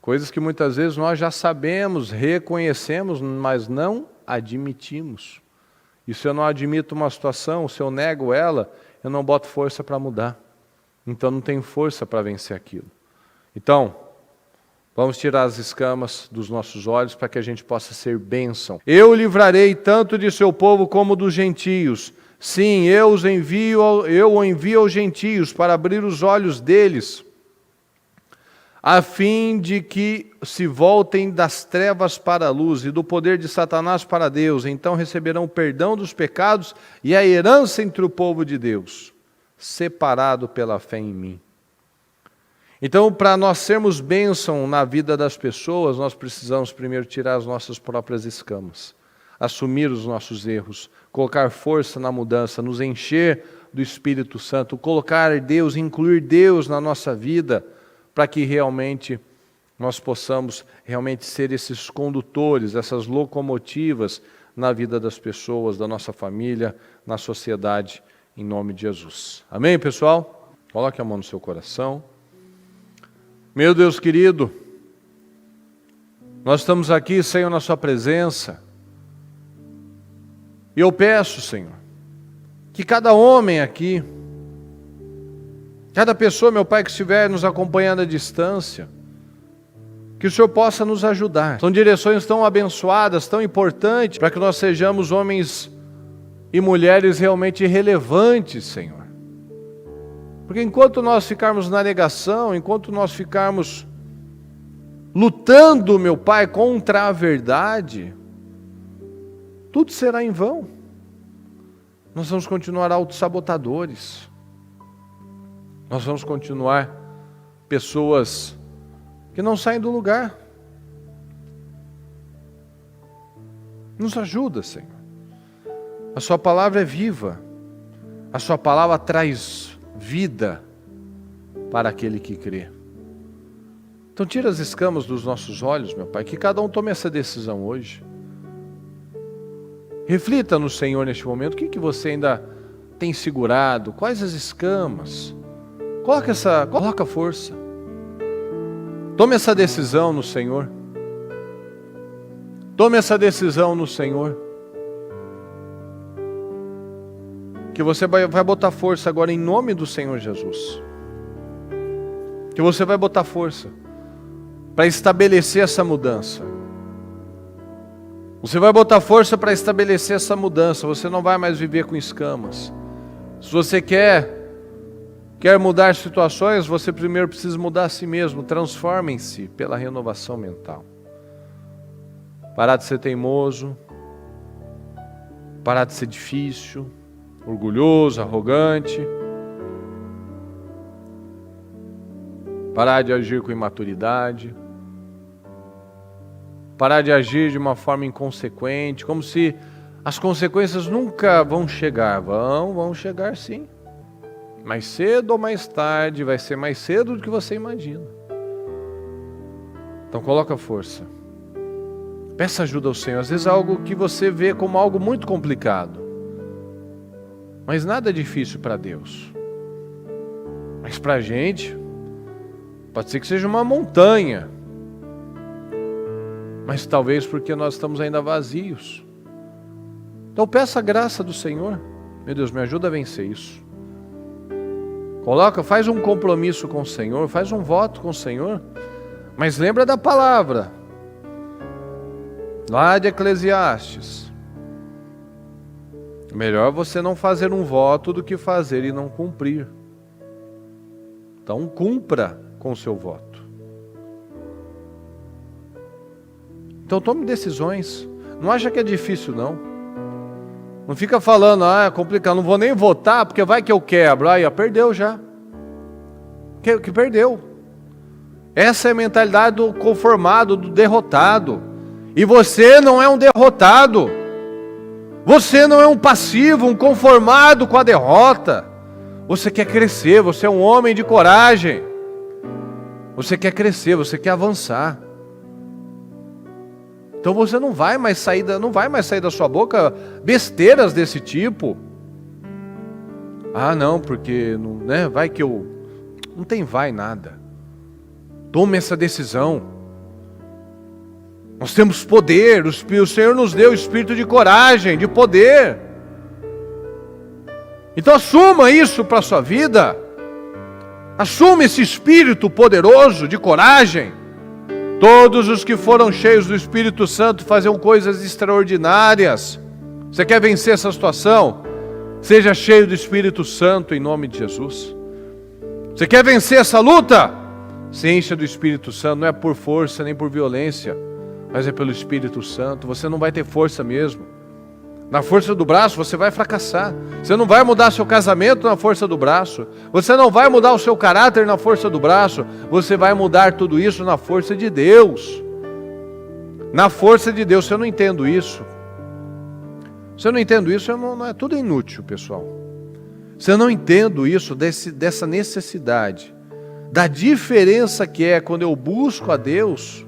Coisas que muitas vezes nós já sabemos, reconhecemos, mas não admitimos. E se eu não admito uma situação, se eu nego ela, eu não boto força para mudar. Então não tenho força para vencer aquilo. Então, vamos tirar as escamas dos nossos olhos para que a gente possa ser bênção. Eu livrarei tanto de seu povo como dos gentios. Sim, eu o envio aos gentios para abrir os olhos deles, a fim de que se voltem das trevas para a luz e do poder de Satanás para Deus. Então receberão o perdão dos pecados e a herança entre o povo de Deus, separado pela fé em mim. Então, para nós sermos bênção na vida das pessoas, nós precisamos primeiro tirar as nossas próprias escamas, assumir os nossos erros, colocar força na mudança, nos encher do Espírito Santo, colocar Deus, incluir Deus na nossa vida, para que realmente nós possamos realmente ser esses condutores, essas locomotivas na vida das pessoas, da nossa família, na sociedade, em nome de Jesus. Amém, pessoal? Coloque a mão no seu coração. Meu Deus querido, nós estamos aqui, Senhor, na sua presença. E eu peço, Senhor, que cada homem aqui, cada pessoa, meu Pai, que estiver nos acompanhando à distância, que o Senhor possa nos ajudar. São direções tão abençoadas, tão importantes, para que nós sejamos homens e mulheres realmente relevantes, Senhor. Porque enquanto nós ficarmos na negação, enquanto nós ficarmos lutando, meu Pai, contra a verdade, tudo será em vão. Nós vamos continuar autossabotadores. Nós vamos continuar pessoas que não saem do lugar. Nos ajuda, Senhor. A sua palavra é viva. A sua palavra traz vida para aquele que crê. Então tira as escamas dos nossos olhos, meu Pai, que cada um tome essa decisão hoje. Reflita no Senhor neste momento, o que você ainda tem segurado, quais as escamas. Coloca força. Tome essa decisão no Senhor. Tome essa decisão no Senhor. Que você vai botar força agora em nome do Senhor Jesus. Que você vai botar força para estabelecer essa mudança. Você vai botar força para estabelecer essa mudança. Você não vai mais viver com escamas. Se você quer mudar situações, você primeiro precisa mudar a si mesmo. Transformem-se pela renovação mental. Parar de ser teimoso. Parar de ser difícil, orgulhoso, arrogante. Parar de agir com imaturidade. Parar de agir de uma forma inconsequente, como se as consequências nunca vão chegar. Vão chegar sim. Mais cedo ou mais tarde, vai ser mais cedo do que você imagina. Então coloca força. Peça ajuda ao Senhor. Às vezes é algo que você vê como algo muito complicado. Mas nada é difícil para Deus. Mas para a gente, pode ser que seja uma montanha. Mas talvez porque nós estamos ainda vazios. Então peça a graça do Senhor. Meu Deus, me ajuda a vencer isso. Faz um compromisso com o Senhor, faz um voto com o Senhor. Mas lembra da palavra. Lá de Eclesiastes. Melhor você não fazer um voto do que fazer e não cumprir. Então cumpra com o seu voto. Então tome decisões. Não acha que é difícil, não. Não fica falando, é complicado, não vou nem votar, porque vai que eu quebro. Aí, ó, perdeu já. Que perdeu. Essa é a mentalidade do conformado, do derrotado. E você não é um derrotado. Você não é um passivo, um conformado com a derrota. Você quer crescer, você é um homem de coragem. Você quer crescer, você quer avançar. Então você não vai mais sair da sua boca besteiras desse tipo. Ah, não, porque né, vai que eu... Não tem vai nada. Tome essa decisão. Nós temos poder, o Senhor nos deu espírito de coragem, de poder. Então assuma isso para a sua vida. Assuma esse espírito poderoso de coragem. Todos os que foram cheios do Espírito Santo faziam coisas extraordinárias. Você quer vencer essa situação? Seja cheio do Espírito Santo em nome de Jesus. Você quer vencer essa luta? Se encha do Espírito Santo, não é por força nem por violência, mas é pelo Espírito Santo. Você não vai ter força mesmo. Na força do braço você vai fracassar. Você não vai mudar seu casamento na força do braço. Você não vai mudar o seu caráter na força do braço. Você vai mudar tudo isso na força de Deus. Na força de Deus. Se eu não entendo isso, não é tudo inútil, pessoal. Se eu não entendo isso, dessa necessidade, da diferença que é quando eu busco a Deus,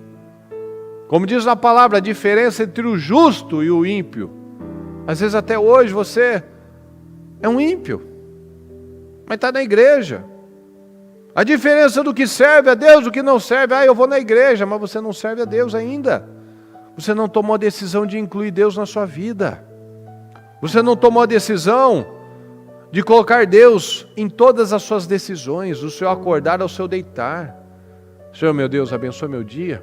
como diz na palavra, a diferença entre o justo e o ímpio. Às vezes até hoje você é um ímpio, mas está na igreja. A diferença do que serve a Deus, do que não serve, eu vou na igreja, mas você não serve a Deus ainda. Você não tomou a decisão de incluir Deus na sua vida. Você não tomou a decisão de colocar Deus em todas as suas decisões, do seu acordar ao seu deitar. Senhor meu Deus, abençoe meu dia.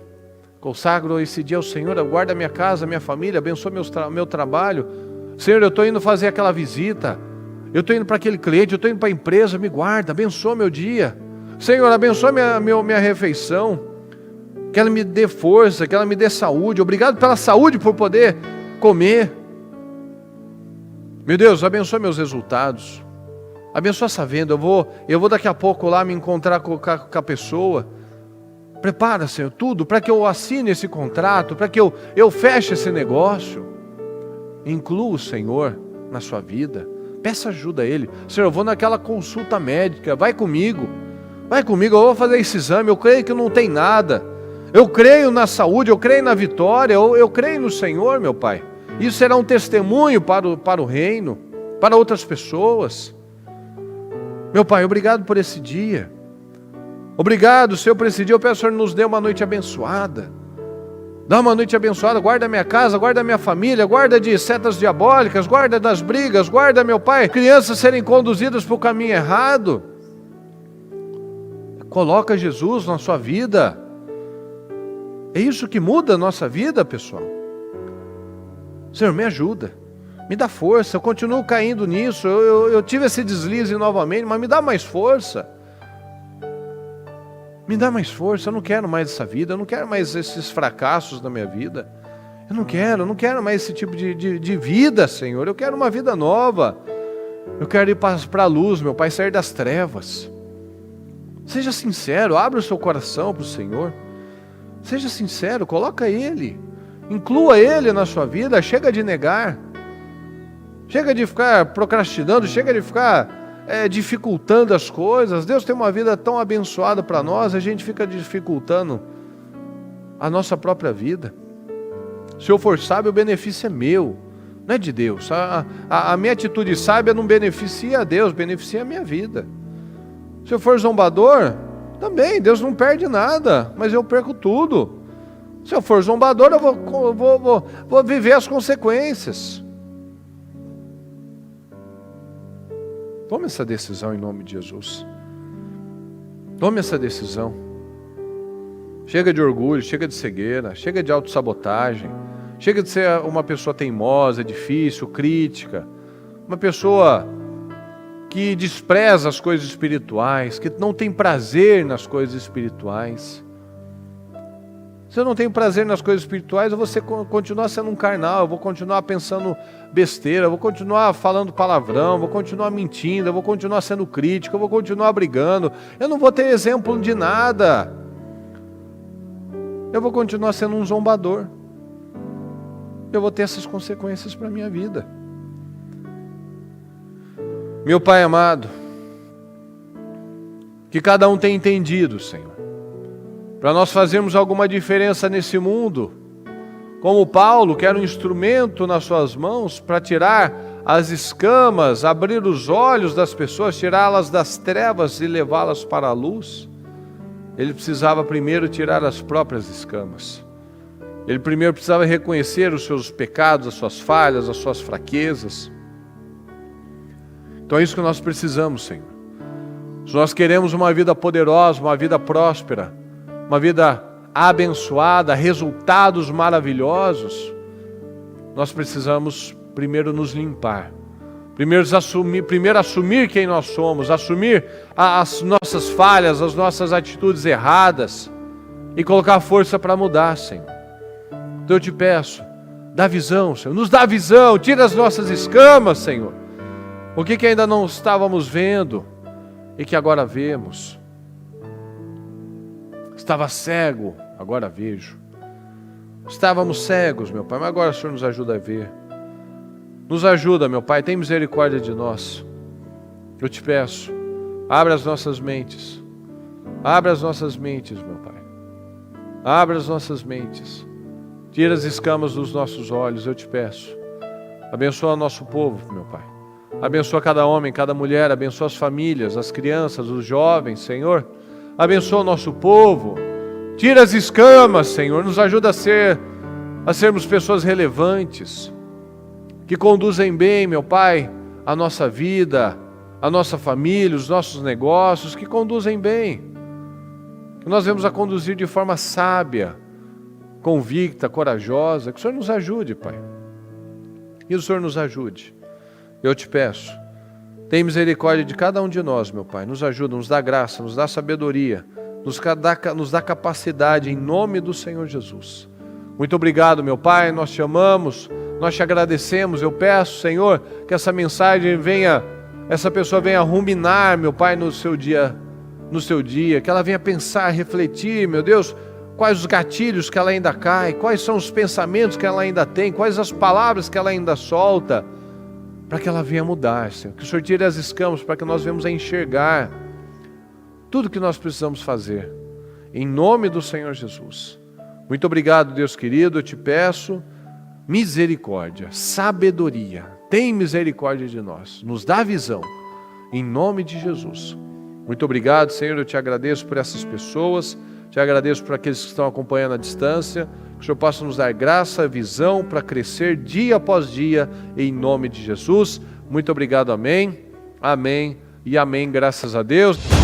Consagro esse dia ao Senhor, guarda minha casa, minha família, abençoe meu trabalho. Senhor, eu estou indo fazer aquela visita, eu estou indo para aquele cliente, eu estou indo para a empresa, me guarda, abençoa meu dia. Senhor, abençoa minha refeição, que ela me dê força, que ela me dê saúde. Obrigado pela saúde, por poder comer. Meu Deus, abençoa meus resultados. Abençoa essa venda, eu vou daqui a pouco lá me encontrar com a pessoa. Prepara, Senhor, tudo para que eu assine esse contrato, para que eu feche esse negócio. Inclua o Senhor na sua vida. Peça ajuda a Ele. Senhor, eu vou naquela consulta médica, vai comigo, eu vou fazer esse exame, eu creio que não tem nada. Eu creio na saúde, eu creio na vitória, eu creio no Senhor, meu Pai. Isso será um testemunho para o reino, para outras pessoas. Meu Pai, obrigado por esse dia. Obrigado, Senhor, por esse dia. Eu peço, Senhor, nos dê uma noite abençoada. Dá uma noite abençoada, guarda a minha casa, guarda a minha família, guarda de setas diabólicas, guarda das brigas, guarda, meu Pai, crianças serem conduzidas para o caminho errado. Coloca Jesus na sua vida. É isso que muda a nossa vida, pessoal. Senhor, me ajuda, me dá força, eu continuo caindo nisso, eu tive esse deslize novamente, mas me dá mais força. Me dá mais força, eu não quero mais essa vida, eu não quero mais esses fracassos na minha vida. Eu não quero mais esse tipo de vida, Senhor. Eu quero uma vida nova. Eu quero ir para a luz, meu Pai, sair das trevas. Seja sincero, abra o seu coração para o Senhor. Seja sincero, coloca Ele. Inclua Ele na sua vida, chega de negar. Chega de ficar procrastinando, chega de ficar dificultando as coisas. Deus tem uma vida tão abençoada para nós, a gente fica dificultando a nossa própria vida. Se eu for sábio, o benefício é meu, não é de Deus. A minha atitude sábia não beneficia a Deus, beneficia a minha vida. Se eu for zombador, também, Deus não perde nada, mas eu perco tudo. Se eu for zombador, eu vou viver as consequências. Tome essa decisão em nome de Jesus. Tome essa decisão. Chega de orgulho, chega de cegueira, chega de autossabotagem, chega de ser uma pessoa teimosa, difícil, crítica, uma pessoa que despreza as coisas espirituais, que não tem prazer nas coisas espirituais. Se eu não tenho prazer nas coisas espirituais, eu vou continuar sendo um carnal, eu vou continuar pensando besteira, eu vou continuar falando palavrão, eu vou continuar mentindo, eu vou continuar sendo crítico, eu vou continuar brigando, eu não vou ter exemplo de nada. Eu vou continuar sendo um zombador. Eu vou ter essas consequências para a minha vida. Meu Pai amado, que cada um tenha entendido, Senhor, para nós fazermos alguma diferença nesse mundo, como Paulo, que era um instrumento nas suas mãos para tirar as escamas, abrir os olhos das pessoas, tirá-las das trevas e levá-las para a luz. Ele precisava primeiro tirar as próprias escamas. Ele primeiro precisava reconhecer os seus pecados, as suas falhas, as suas fraquezas. Então é isso que nós precisamos, Senhor. Se nós queremos uma vida poderosa, uma vida próspera, uma vida abençoada, resultados maravilhosos, nós precisamos primeiro nos limpar. Primeiro assumir quem nós somos, assumir as nossas falhas, as nossas atitudes erradas e colocar força para mudar, Senhor. Então eu te peço, dá visão, Senhor, nos dá visão, tira as nossas escamas, Senhor. O que ainda não estávamos vendo e que agora vemos. Estava cego, agora vejo. Estávamos cegos, meu Pai, mas agora o Senhor nos ajuda a ver. Nos ajuda, meu Pai, tem misericórdia de nós. Eu te peço, abre as nossas mentes. Abre as nossas mentes, meu Pai. Abre as nossas mentes. Tira as escamas dos nossos olhos, eu te peço. Abençoa o nosso povo, meu Pai. Abençoa cada homem, cada mulher, abençoa as famílias, as crianças, os jovens, Senhor. Abençoa o nosso povo. Tira as escamas, Senhor. Nos ajuda a sermos pessoas relevantes, que conduzem bem, meu Pai, a nossa vida, a nossa família, os nossos negócios, que conduzem bem. Que nós vamos a conduzir de forma sábia, convicta, corajosa. Que o Senhor nos ajude, Pai. E o Senhor nos ajude. Eu te peço, tem misericórdia de cada um de nós, meu Pai. Nos ajuda, nos dá graça, nos dá sabedoria, nos dá capacidade em nome do Senhor Jesus. Muito obrigado, meu Pai, nós te amamos, nós te agradecemos. Eu peço, Senhor, que essa mensagem essa pessoa venha ruminar, meu Pai, no seu dia, que ela venha pensar, refletir, meu Deus, quais os gatilhos que ela ainda cai, quais são os pensamentos que ela ainda tem, quais as palavras que ela ainda solta, para que ela venha mudar, Senhor. Que o Senhor tire as escamas para que nós venhamos a enxergar tudo que nós precisamos fazer, em nome do Senhor Jesus. Muito obrigado, Deus querido, eu te peço misericórdia, sabedoria, tem misericórdia de nós, nos dá visão, em nome de Jesus. Muito obrigado, Senhor, eu te agradeço por essas pessoas, te agradeço por aqueles que estão acompanhando à distância, que o Senhor possa nos dar graça, visão para crescer dia após dia, em nome de Jesus. Muito obrigado, amém, amém e amém, graças a Deus.